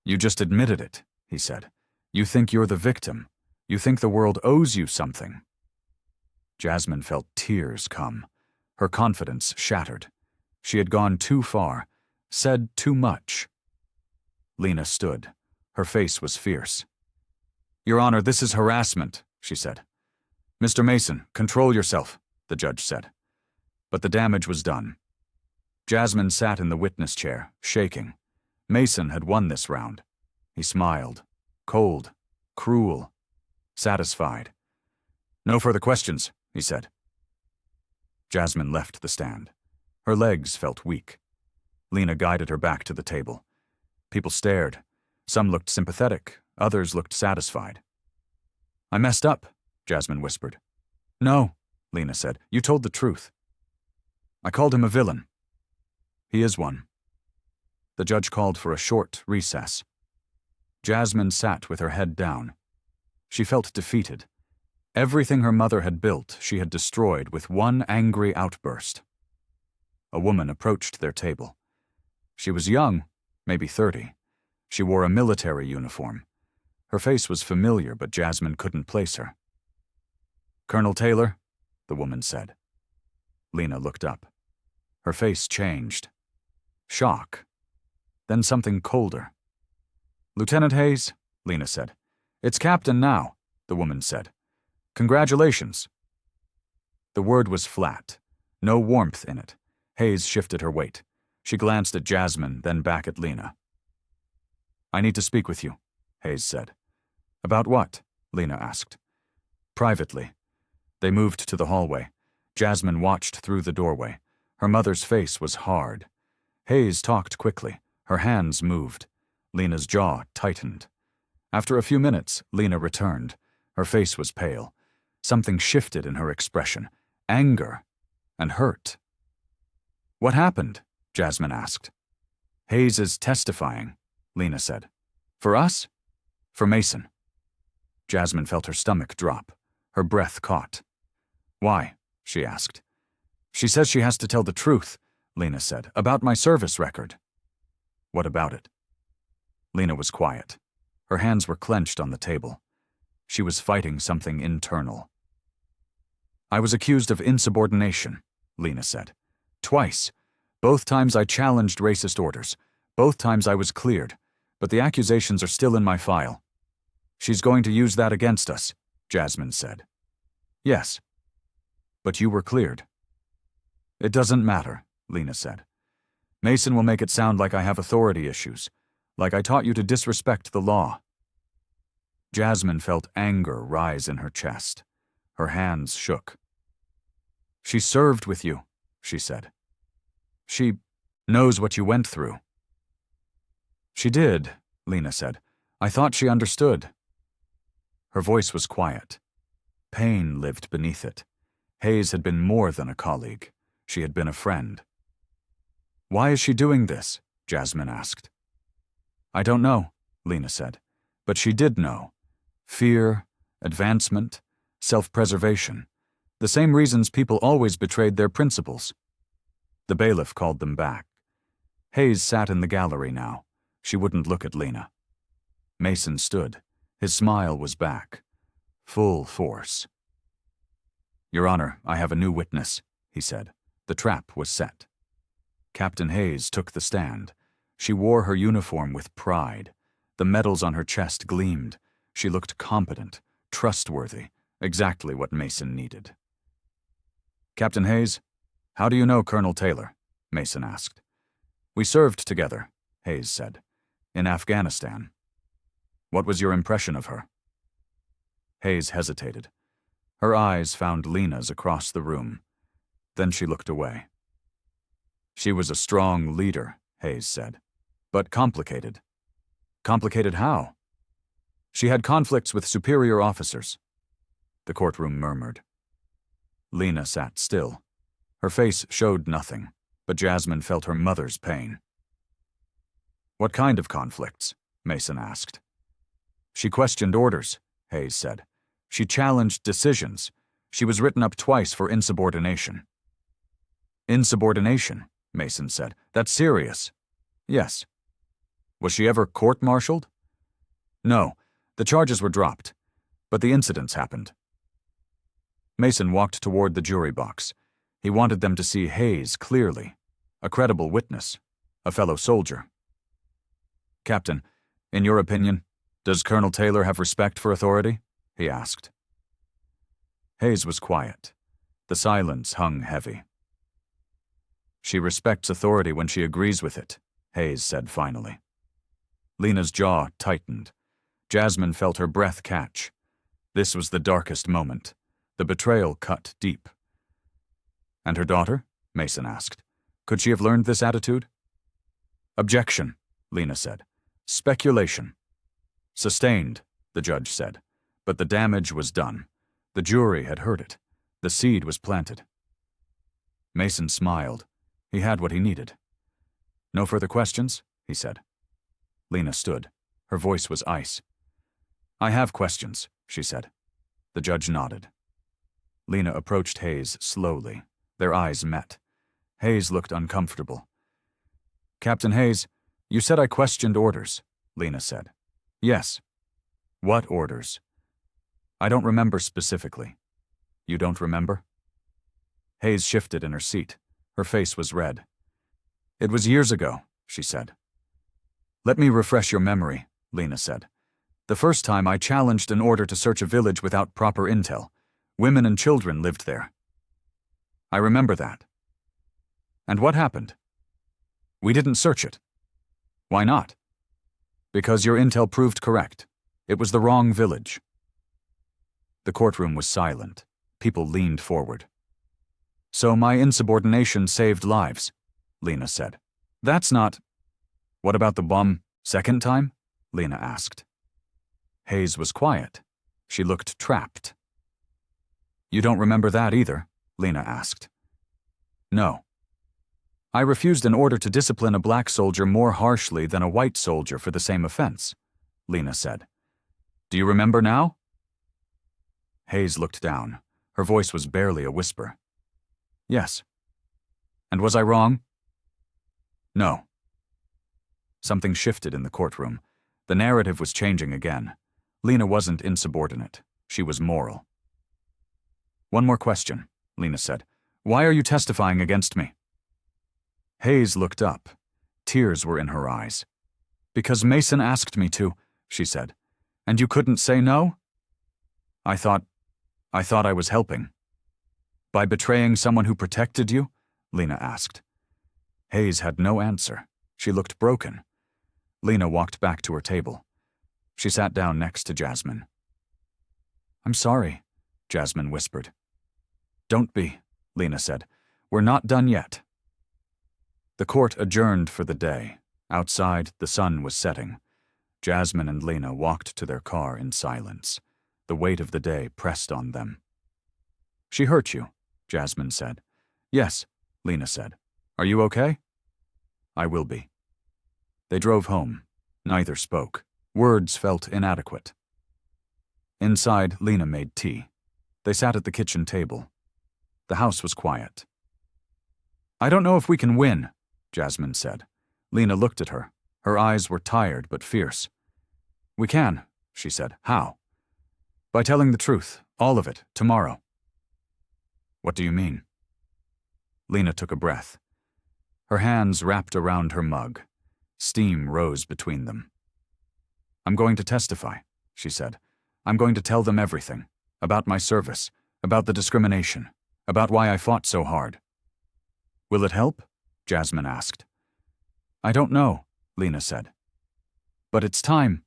"You just admitted it," he said. "You think you're the victim. You think the world owes you something." Jasmine felt tears come. Her confidence shattered. She had gone too far, said too much. Lena stood. Her face was fierce. "Your Honor, this is harassment," she said. "Mr. Mason, control yourself," the judge said. But the damage was done. Jasmine sat in the witness chair, shaking. Mason had won this round. He smiled. Cold, cruel, satisfied. "No further questions," he said. Jasmine left the stand. Her legs felt weak. Lena guided her back to the table. People stared. Some looked sympathetic, others looked satisfied. "I messed up," Jasmine whispered. "No," Lena said. "You told the truth." "I called him a villain." "He is one." The judge called for a short recess. Jasmine sat with her head down. She felt defeated. Everything her mother had built, she had destroyed with one angry outburst. A woman approached their table. She was young, maybe 30. She wore a military uniform. Her face was familiar, but Jasmine couldn't place her. "Colonel Taylor," the woman said. Lena looked up. Her face changed. Shock. Then something colder. "Lieutenant Hayes," Lena said. "It's Captain now," the woman said. "Congratulations." The word was flat. No warmth in it. Hayes shifted her weight. She glanced at Jasmine, then back at Lena. "I need to speak with you," Hayes said. "About what?" Lena asked. "Privately." They moved to the hallway. Jasmine watched through the doorway. Her mother's face was hard. Hayes talked quickly. Her hands moved. Lena's jaw tightened. After a few minutes, Lena returned. Her face was pale. Something shifted in her expression. Anger and hurt. "What happened?" Jasmine asked. "Hayes is testifying," Lena said. "For us?" For Mason. Jasmine felt her stomach drop. Her breath caught. Why? She asked. She says she has to tell the truth, Lena said, about my service record. What about it? Lena was quiet. Her hands were clenched on the table. She was fighting something internal. I was accused of insubordination, Lena said. Twice. Both times I challenged racist orders. Both times I was cleared. But the accusations are still in my file. She's going to use that against us, Jasmine said. Yes. But you were cleared. It doesn't matter, Lena said. Mason will make it sound like I have authority issues, like I taught you to disrespect the law. Jasmine felt anger rise in her chest. Her hands shook. She served with you, she said. She knows what you went through. She did, Lena said. I thought she understood. Her voice was quiet. Pain lived beneath it. Hayes had been more than a colleague. She had been a friend. Why is she doing this? Jasmine asked. I don't know, Lena said. But she did know. Fear, advancement, self-preservation. The same reasons people always betrayed their principles. The bailiff called them back. Hayes sat in the gallery now. She wouldn't look at Lena. Mason stood. His smile was back. Full force. Your Honor, I have a new witness, he said. The trap was set. Captain Hayes took the stand. She wore her uniform with pride. The medals on her chest gleamed. She looked competent, trustworthy, exactly what Mason needed. Captain Hayes, how do you know Colonel Taylor? Mason asked. We served together, Hayes said, in Afghanistan. What was your impression of her? Hayes hesitated. Her eyes found Lena's across the room. Then she looked away. She was a strong leader, Hayes said, but complicated. Complicated how? She had conflicts with superior officers. The courtroom murmured. Lena sat still. Her face showed nothing, but Jasmine felt her mother's pain. What kind of conflicts? Mason asked. She questioned orders, Hayes said. She challenged decisions. She was written up twice for insubordination. Insubordination, Mason said. That's serious. Yes. Was she ever court-martialed? No, the charges were dropped, but the incidents happened. Mason walked toward the jury box. He wanted them to see Hayes clearly, a credible witness, a fellow soldier. Captain, in your opinion, does Colonel Taylor have respect for authority? He asked. Hayes was quiet. The silence hung heavy. She respects authority when she agrees with it, Hayes said finally. Lena's jaw tightened. Jasmine felt her breath catch. This was the darkest moment. The betrayal cut deep. And her daughter? Mason asked. Could she have learned this attitude? Objection, Lena said. Speculation. Sustained, the judge said. But the damage was done. The jury had heard it. The seed was planted. Mason smiled. He had what he needed. No further questions, he said. Lena stood. Her voice was ice. I have questions, she said. The judge nodded. Lena approached Hayes slowly. Their eyes met. Hayes looked uncomfortable. Captain Hayes, you said I questioned orders, Lena said. Yes. What orders? I don't remember specifically. You don't remember? Hayes shifted in her seat. Her face was red. It was years ago, she said. Let me refresh your memory, Lena said. The first time I challenged an order to search a village without proper intel. Women and children lived there. I remember that. And what happened? We didn't search it. Why not? Because your intel proved correct. It was the wrong village. The courtroom was silent. People leaned forward. So my insubordination saved lives, Lena said. That's not... What about the bomb second time? Lena asked. Hayes was quiet. She looked trapped. You don't remember that either? Lena asked. No. I refused an order to discipline a black soldier more harshly than a white soldier for the same offense, Lena said. Do you remember now? Hayes looked down. Her voice was barely a whisper. Yes. And was I wrong? No. Something shifted in the courtroom. The narrative was changing again. Lena wasn't insubordinate. She was moral. One more question, Lena said. Why are you testifying against me? Hayes looked up. Tears were in her eyes. Because Mason asked me to, she said. And you couldn't say no? I thought I was helping. By betraying someone who protected you? Lena asked. Hayes had no answer. She looked broken. Lena walked back to her table. She sat down next to Jasmine. I'm sorry, Jasmine whispered. Don't be, Lena said. We're not done yet. The court adjourned for the day. Outside, the sun was setting. Jasmine and Lena walked to their car in silence. The weight of the day pressed on them. She hurt you, Jasmine said. Yes, Lena said. Are you okay? I will be. They drove home. Neither spoke. Words felt inadequate. Inside, Lena made tea. They sat at the kitchen table. The house was quiet. I don't know if we can win, Jasmine said. Lena looked at her. Her eyes were tired but fierce. We can, she said. How? By telling the truth, all of it, tomorrow. What do you mean? Lena took a breath. Her hands wrapped around her mug. Steam rose between them. I'm going to testify, she said. I'm going to tell them everything. About my service, about the discrimination, about why I fought so hard. Will it help? Jasmine asked. I don't know, Lena said. But it's time.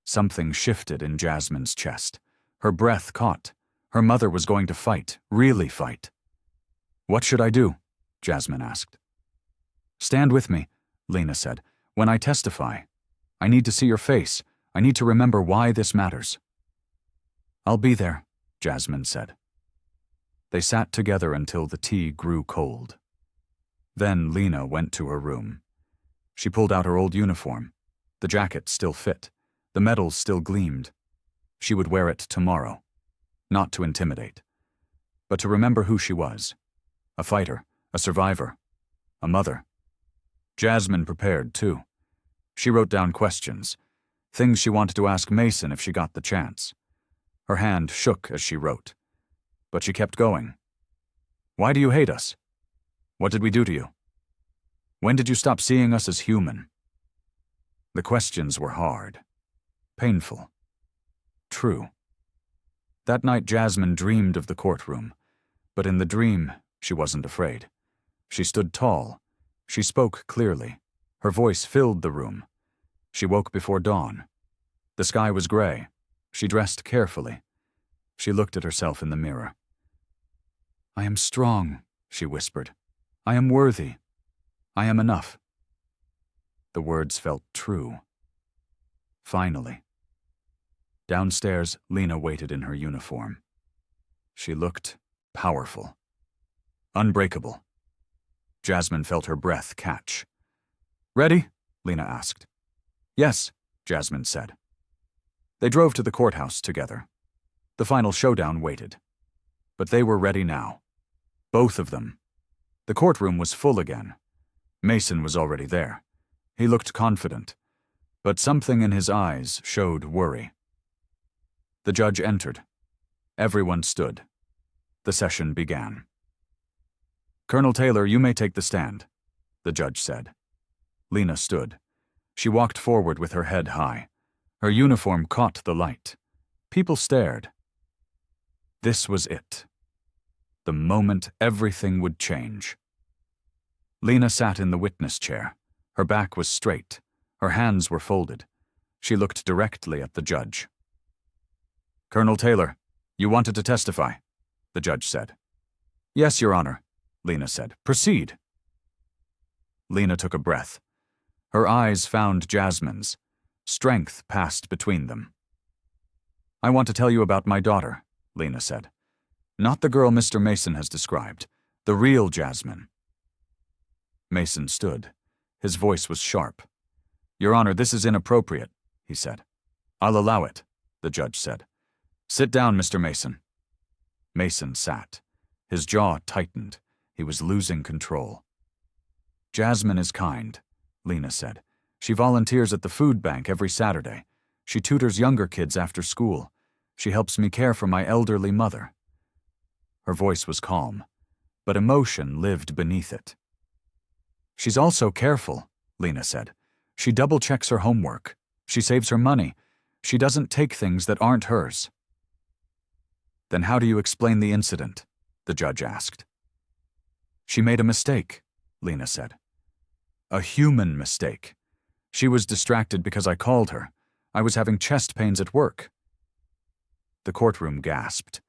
Something shifted in Jasmine's chest. Her breath caught. Her mother was going to fight, really fight. What should I do? Jasmine asked. Stand with me, Lena said. When I testify, I need to see your face. I need to remember why this matters. I'll be there, Jasmine said. They sat together until the tea grew cold. Then Lena went to her room. She pulled out her old uniform. The jacket still fit. The medals still gleamed. She would wear it tomorrow. Not to intimidate, but to remember who she was. A fighter, a survivor, a mother. Jasmine prepared, too. She wrote down questions, things she wanted to ask Mason if she got the chance. Her hand shook as she wrote, but she kept going. Why do you hate us? What did we do to you? When did you stop seeing us as human? The questions were hard, painful, true. That night Jasmine dreamed of the courtroom, but in the dream she wasn't afraid. She stood tall. She spoke clearly. Her voice filled the room. She woke before dawn. The sky was gray. She dressed carefully. She looked at herself in the mirror. I am strong, she whispered. I am worthy. I am enough. The words felt true. Finally. Downstairs, Lena waited in her uniform. She looked powerful. Unbreakable. Jasmine felt her breath catch. Ready? Lena asked. Yes, Jasmine said. They drove to the courthouse together. The final showdown waited. But they were ready now. Both of them. The courtroom was full again. Mason was already there. He looked confident, but something in his eyes showed worry. The judge entered. Everyone stood. The session began. Colonel Taylor, you may take the stand, the judge said. Lena stood. She walked forward with her head high. Her uniform caught the light. People stared. This was it. The moment everything would change. Lena sat in the witness chair. Her back was straight. Her hands were folded. She looked directly at the judge. Colonel Taylor, you wanted to testify, the judge said. Yes, Your Honor, Lena said. Proceed. Lena took a breath. Her eyes found Jasmine's. Strength passed between them. I want to tell you about my daughter, Lena said. Not the girl Mr. Mason has described. The real Jasmine. Mason stood. His voice was sharp. Your Honor, this is inappropriate, he said. I'll allow it, the judge said. Sit down, Mr. Mason. Mason sat. His jaw tightened. He was losing control. Jasmine is kind, Lena said. She volunteers at the food bank every Saturday. She tutors younger kids after school. She helps me care for my elderly mother. Her voice was calm, but emotion lived beneath it. She's also careful, Lena said. She double-checks her homework. She saves her money. She doesn't take things that aren't hers. Then how do you explain the incident? The judge asked. She made a mistake, Lena said. A human mistake. She was distracted because I called her. I was having chest pains at work. The courtroom gasped.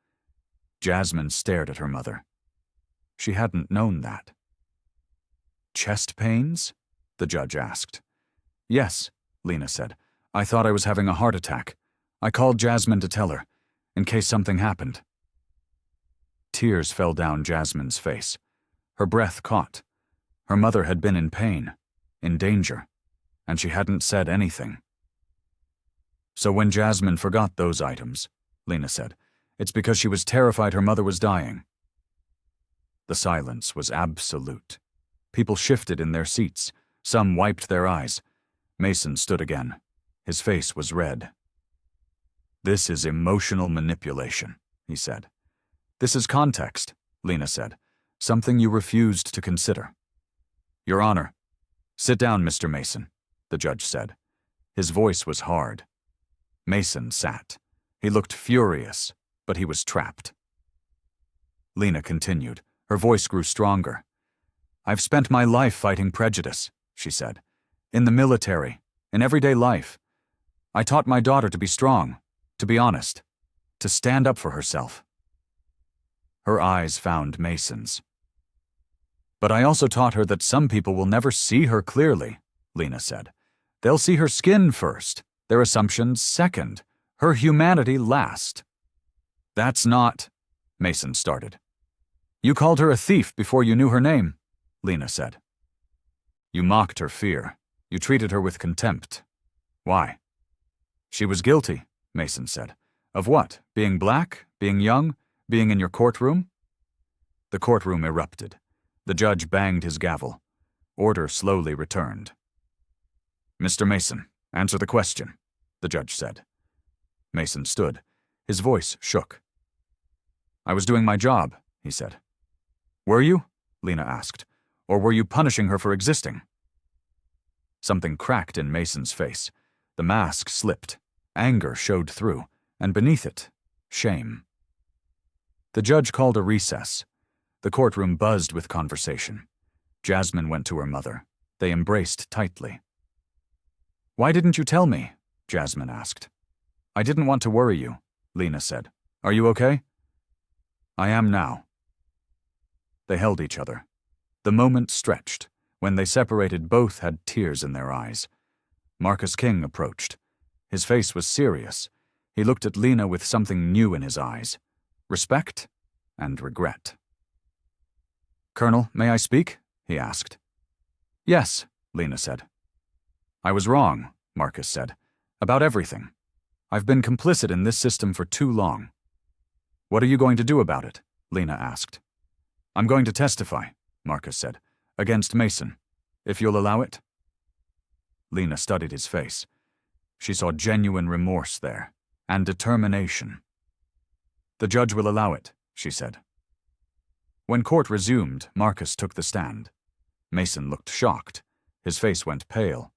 Jasmine stared at her mother. She hadn't known that. Chest pains? The judge asked. Yes, Lena said. I thought I was having a heart attack. I called Jasmine to tell her, in case something happened. Tears fell down Jasmine's face. Her breath caught. Her mother had been in pain, in danger, and she hadn't said anything. So when Jasmine forgot those items, Lena said, it's because she was terrified her mother was dying. The silence was absolute. People shifted in their seats. Some wiped their eyes. Mason stood again. His face was red. This is emotional manipulation, he said. This is context, Lena said. Something you refused to consider. Your Honor. Sit down, Mr. Mason, the judge said. His voice was hard. Mason sat. He looked furious, but he was trapped. Lena continued. Her voice grew stronger. I've spent my life fighting prejudice, she said. In the military, in everyday life. I taught my daughter to be strong, to be honest, to stand up for herself. Her eyes found Mason's. But I also taught her that some people will never see her clearly, Lena said. They'll see her skin first, their assumptions second, her humanity last. That's not, Mason started. You called her a thief before you knew her name, Lena said. You mocked her fear. You treated her with contempt. Why? She was guilty, Mason said. Of what? Being black? Being young? Being in your courtroom? The courtroom erupted. The judge banged his gavel. Order slowly returned. Mr. Mason, answer the question, the judge said. Mason stood. His voice shook. I was doing my job, he said. Were you? Lena asked. Or were you punishing her for existing? Something cracked in Mason's face. The mask slipped. Anger showed through, and beneath it, shame. The judge called a recess. The courtroom buzzed with conversation. Jasmine went to her mother. They embraced tightly. Why didn't you tell me? Jasmine asked. I didn't want to worry you, Lena said. Are you okay? I am now. They held each other. The moment stretched. When they separated, both had tears in their eyes. Marcus King approached. His face was serious. He looked at Lena with something new in his eyes. Respect and regret. Colonel, may I speak? He asked. Yes, Lena said. I was wrong, Marcus said. About everything. I've been complicit in this system for too long. What are you going to do about it? Lena asked. I'm going to testify, Marcus said, against Mason, if you'll allow it. Lena studied his face. She saw genuine remorse there, and determination. The judge will allow it, she said. When court resumed, Marcus took the stand. Mason looked shocked. His face went pale.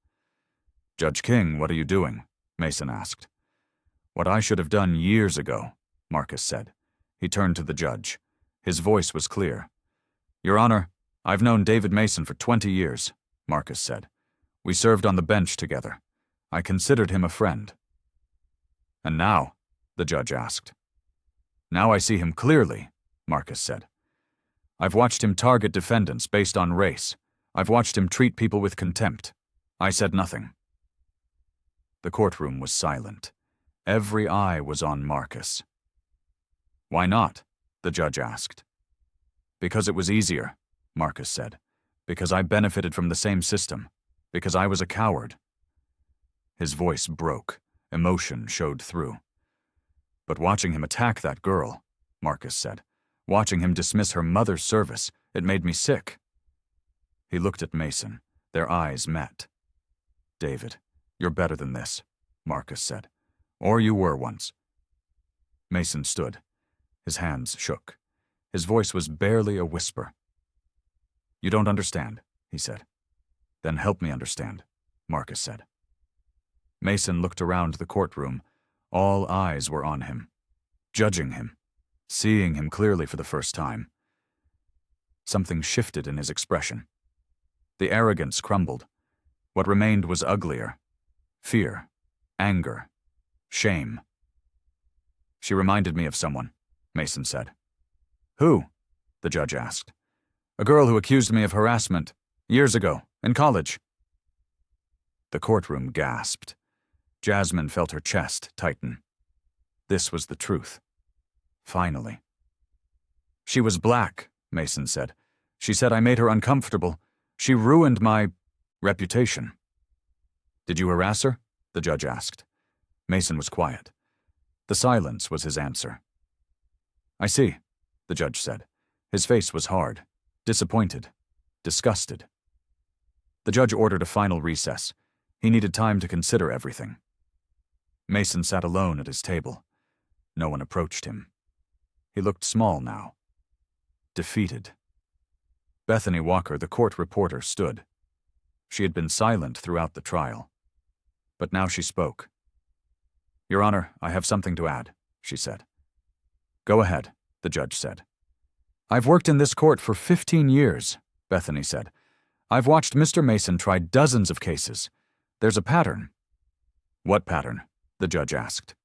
Judge King, what are you doing? Mason asked. What I should have done years ago, Marcus said. He turned to the judge. His voice was clear. Your Honor, I've known David Mason for 20 years, Marcus said. We served on the bench together. I considered him a friend. And now? The judge asked. Now I see him clearly, Marcus said. I've watched him target defendants based on race. I've watched him treat people with contempt. I said nothing. The courtroom was silent. Every eye was on Marcus. Why not? The judge asked. Because it was easier, Marcus said. Because I benefited from the same system. Because I was a coward. His voice broke. Emotion showed through. But watching him attack that girl, Marcus said, watching him dismiss her mother's service, it made me sick. He looked at Mason. Their eyes met. David, you're better than this, Marcus said. Or you were once. Mason stood. His hands shook. His voice was barely a whisper. You don't understand, he said. Then help me understand, Marcus said. Mason looked around the courtroom. All eyes were on him, judging him, seeing him clearly for the first time. Something shifted in his expression. The arrogance crumbled. What remained was uglier. Fear, anger, shame. She reminded me of someone, Mason said. Who? The judge asked. A girl who accused me of harassment, years ago, in college. The courtroom gasped. Jasmine felt her chest tighten. This was the truth. Finally. She was black, Mason said. She said I made her uncomfortable. She ruined my reputation. Did you harass her? The judge asked. Mason was quiet. The silence was his answer. I see, the judge said. His face was hard, disappointed, disgusted. The judge ordered a final recess. He needed time to consider everything. Mason sat alone at his table. No one approached him. He looked small now. Defeated. Bethany Walker, the court reporter, stood. She had been silent throughout the trial. But now she spoke. Your Honor, I have something to add, she said. Go ahead, the judge said. I've worked in this court for 15 years, Bethany said. I've watched Mr. Mason try dozens of cases. There's a pattern. What pattern? The judge asked.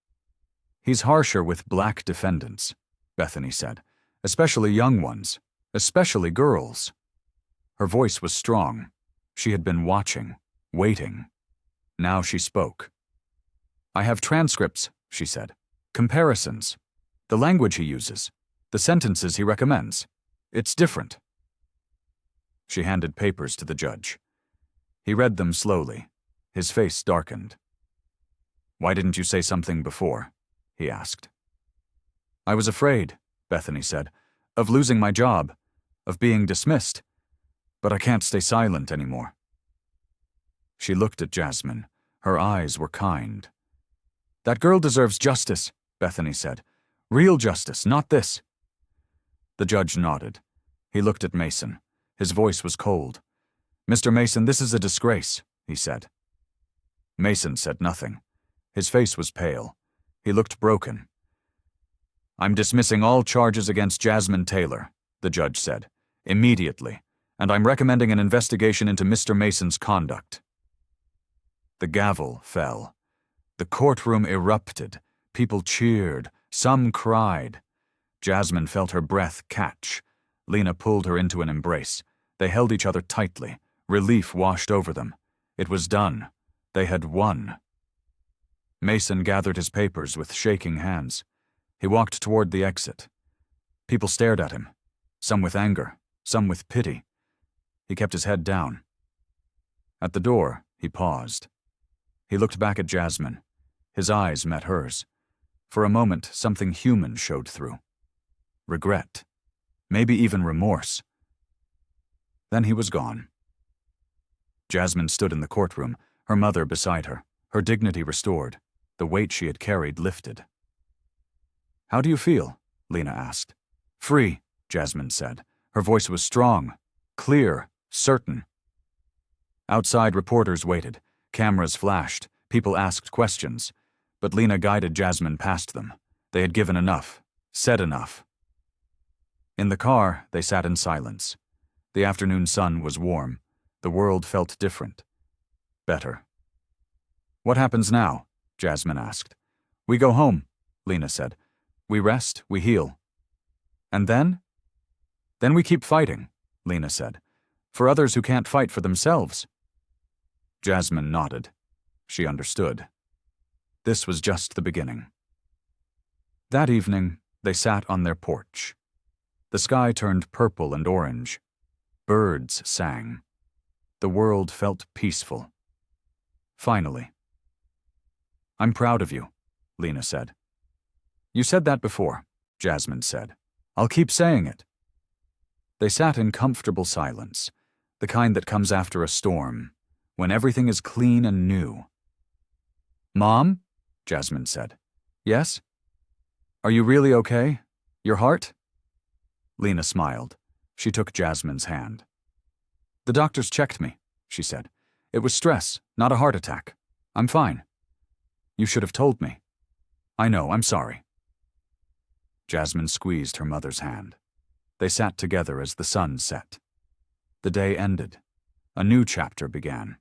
He's harsher with black defendants, Bethany said, especially young ones, especially girls. Her voice was strong. She had been watching, waiting. Now she spoke. I have transcripts, she said, comparisons, the language he uses, the sentences he recommends. It's different. She handed papers to the judge. He read them slowly. His face darkened. Why didn't you say something before? He asked. I was afraid, Bethany said, of losing my job, of being dismissed, but I can't stay silent anymore. She looked at Jasmine. Her eyes were kind. That girl deserves justice, Bethany said. Real justice, not this. The judge nodded. He looked at Mason. His voice was cold. Mr. Mason, this is a disgrace, he said. Mason said nothing. His face was pale. He looked broken. I'm dismissing all charges against Jasmine Taylor, the judge said, immediately, and I'm recommending an investigation into Mr. Mason's conduct. The gavel fell. The courtroom erupted. People cheered. Some cried. Jasmine felt her breath catch. Lena pulled her into an embrace. They held each other tightly. Relief washed over them. It was done. They had won. Mason gathered his papers with shaking hands. He walked toward the exit. People stared at him, some with anger, some with pity. He kept his head down. At the door, he paused. He looked back at Jasmine. His eyes met hers. For a moment, something human showed through. Regret. Maybe even remorse. Then he was gone. Jasmine stood in the courtroom, her mother beside her, her dignity restored, the weight she had carried lifted. How do you feel? Lena asked. Free, Jasmine said. Her voice was strong, clear, certain. Outside, reporters waited. Cameras flashed. People asked questions. But Lena guided Jasmine past them. They had given enough, said enough. In the car, they sat in silence. The afternoon sun was warm. The world felt different. Better. What happens now? Jasmine asked. We go home, Lena said. We rest, we heal. And then? Then we keep fighting, Lena said. For others who can't fight for themselves. Jasmine nodded. She understood. This was just the beginning. That evening, they sat on their porch. The sky turned purple and orange. Birds sang. The world felt peaceful. Finally. I'm proud of you, Lena said. You said that before, Jasmine said. I'll keep saying it. They sat in comfortable silence, the kind that comes after a storm, when everything is clean and new. Mom? Jasmine said. Yes? Are you really okay? Your heart? Lena smiled. She took Jasmine's hand. The doctors checked me, she said. It was stress, not a heart attack. I'm fine. You should have told me. I know, I'm sorry. Jasmine squeezed her mother's hand. They sat together as the sun set. The day ended. A new chapter began.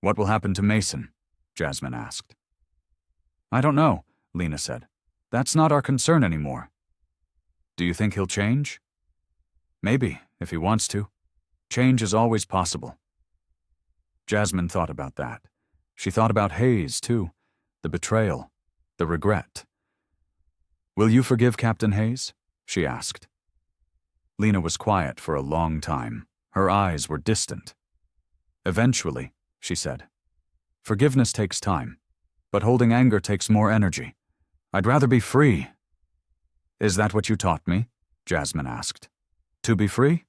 What will happen to Mason? Jasmine asked. I don't know, Lena said. That's not our concern anymore. Do you think he'll change? Maybe, if he wants to. Change is always possible. Jasmine thought about that. She thought about Hayes, too. The betrayal. The regret. Will you forgive Captain Hayes? She asked. Lena was quiet for a long time. Her eyes were distant. Eventually, she said, forgiveness takes time, but holding anger takes more energy. I'd rather be free. Is that what you taught me? Jasmine asked. To be free?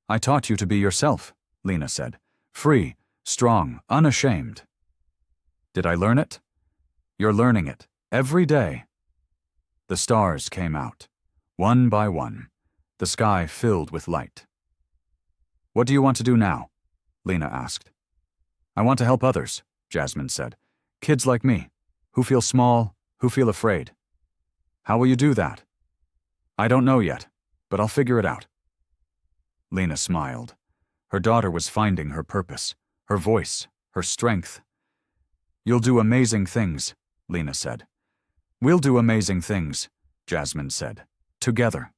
I taught you to be yourself, Lena said. Free, strong, unashamed. Did I learn it? You're learning it, every day. The stars came out, one by one. The sky filled with light. What do you want to do now? Lena asked. I want to help others, Jasmine said. Kids like me, who feel small, who feel afraid. How will you do that? I don't know yet, but I'll figure it out. Lena smiled. Her daughter was finding her purpose, her voice, her strength. You'll do amazing things, Lena said. We'll do amazing things, Jasmine said. Together.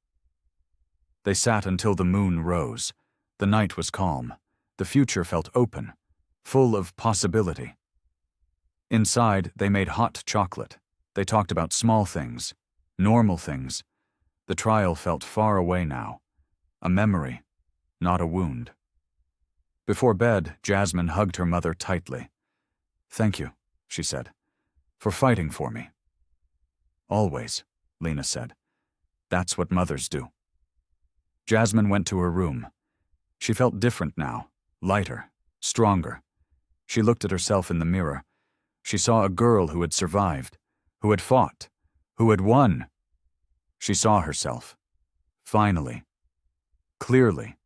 They sat until the moon rose. The night was calm. The future felt open, full of possibility. Inside, they made hot chocolate. They talked about small things, normal things. The trial felt far away now. A memory, not a wound. Before bed, Jasmine hugged her mother tightly. Thank you, she said, for fighting for me. Always, Lena said. That's what mothers do. Jasmine went to her room. She felt different now, lighter, stronger. She looked at herself in the mirror. She saw a girl who had survived, who had fought, who had won. She saw herself. Finally. Clearly.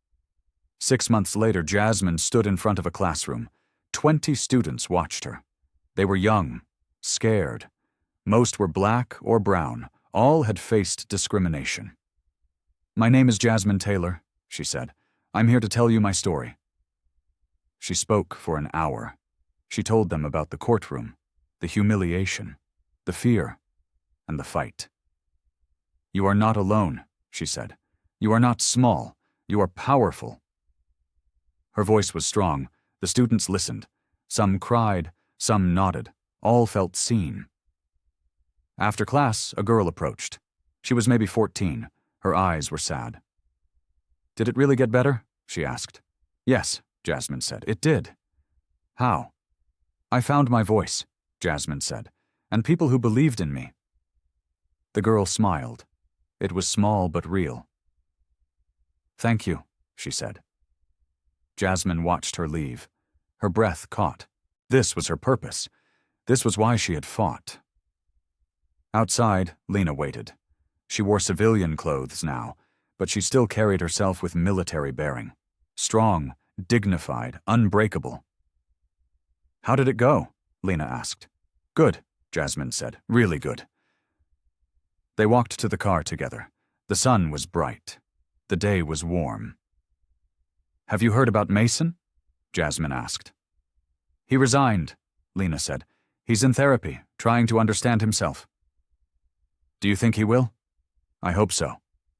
6 months later, Jasmine stood in front of a classroom. 20 students watched her. They were young, scared. Most were black or brown. All had faced discrimination. My name is Jasmine Taylor, she said. I'm here to tell you my story. She spoke for an hour. She told them about the courtroom, the humiliation, the fear, and the fight. You are not alone, she said. You are not small. You are powerful. Her voice was strong. The students listened. Some cried, some nodded. All felt seen. After class, a girl approached. She was maybe 14. Her eyes were sad. Did it really get better? She asked. Yes, Jasmine said. It did. How? I found my voice, Jasmine said, and people who believed in me. The girl smiled. It was small but real. Thank you, she said. Jasmine watched her leave. Her breath caught. This was her purpose. This was why she had fought. Outside, Lena waited. She wore civilian clothes now, but she still carried herself with military bearing. Strong, dignified, unbreakable. How did it go? Lena asked. Good, Jasmine said. Really good. They walked to the car together. The sun was bright. The day was warm. Have you heard about Mason? Jasmine asked. He resigned, Lena said. He's in therapy, trying to understand himself. Do you think he will? I hope so.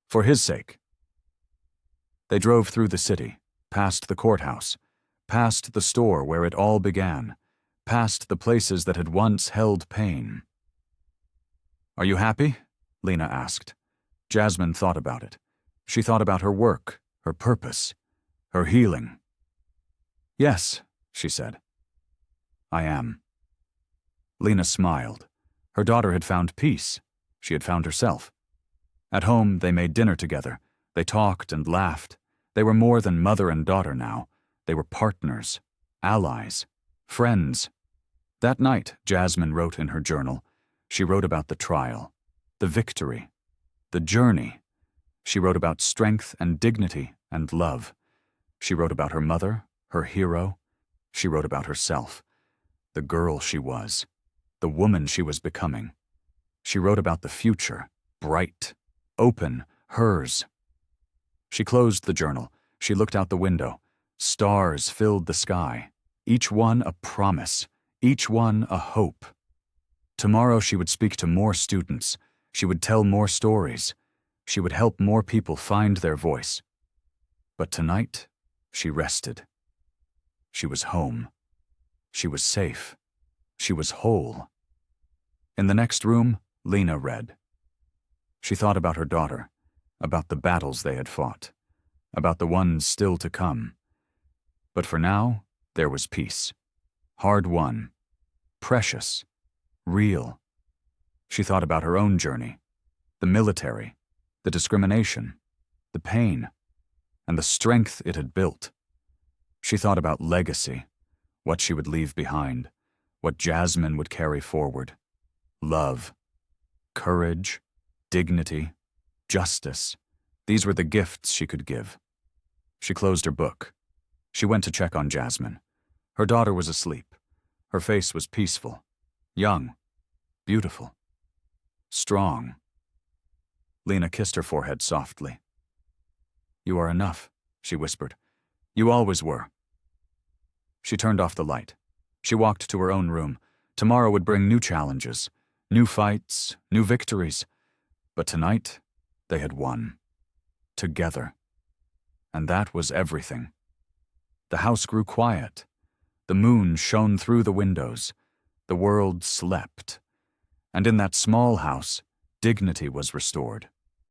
For his sake. They drove through the city, past the courthouse, past the store where it all began, past the places that had once held pain. Are you happy? Lena asked. Jasmine thought about it. She thought about her work, her purpose, her healing. Yes, she said. I am. Lena smiled. Her daughter had found peace. She had found herself. At home, they made dinner together. They talked and laughed. They were more than mother and daughter now. They were partners, allies, friends. That night, Jasmine wrote in her journal. She wrote about the trial, the victory, the journey. She wrote about strength and dignity and love. She wrote about her mother, her hero. She wrote about herself, the girl she was, the woman she was becoming. She wrote about the future, bright, open, hers. She closed the journal. She looked out the window. Stars filled the sky, each one a promise, each one a hope. Tomorrow she would speak to more students. She would tell more stories. She would help more people find their voice. But tonight, she rested. She was home. She was safe. She was whole. In the next room, Lena read. She thought about her daughter, about the battles they had fought, about the ones still to come. But for now, there was peace. Hard-won. Precious. Real. She thought about her own journey, the military, the discrimination, the pain, and the strength it had built. She thought about legacy, what she would leave behind, what Jasmine would carry forward. Love, courage, dignity, justice. These were the gifts she could give. She closed her book. She went to check on Jasmine. Her daughter was asleep. Her face was peaceful, young, beautiful, strong. Lena kissed her forehead softly. "You are enough," she whispered. "You always were." She turned off the light. She walked to her own room. Tomorrow would bring new challenges, new fights, new victories. But tonight, they had won. Together. And that was everything. The house grew quiet. The moon shone through the windows. The world slept. And in that small house, dignity was restored.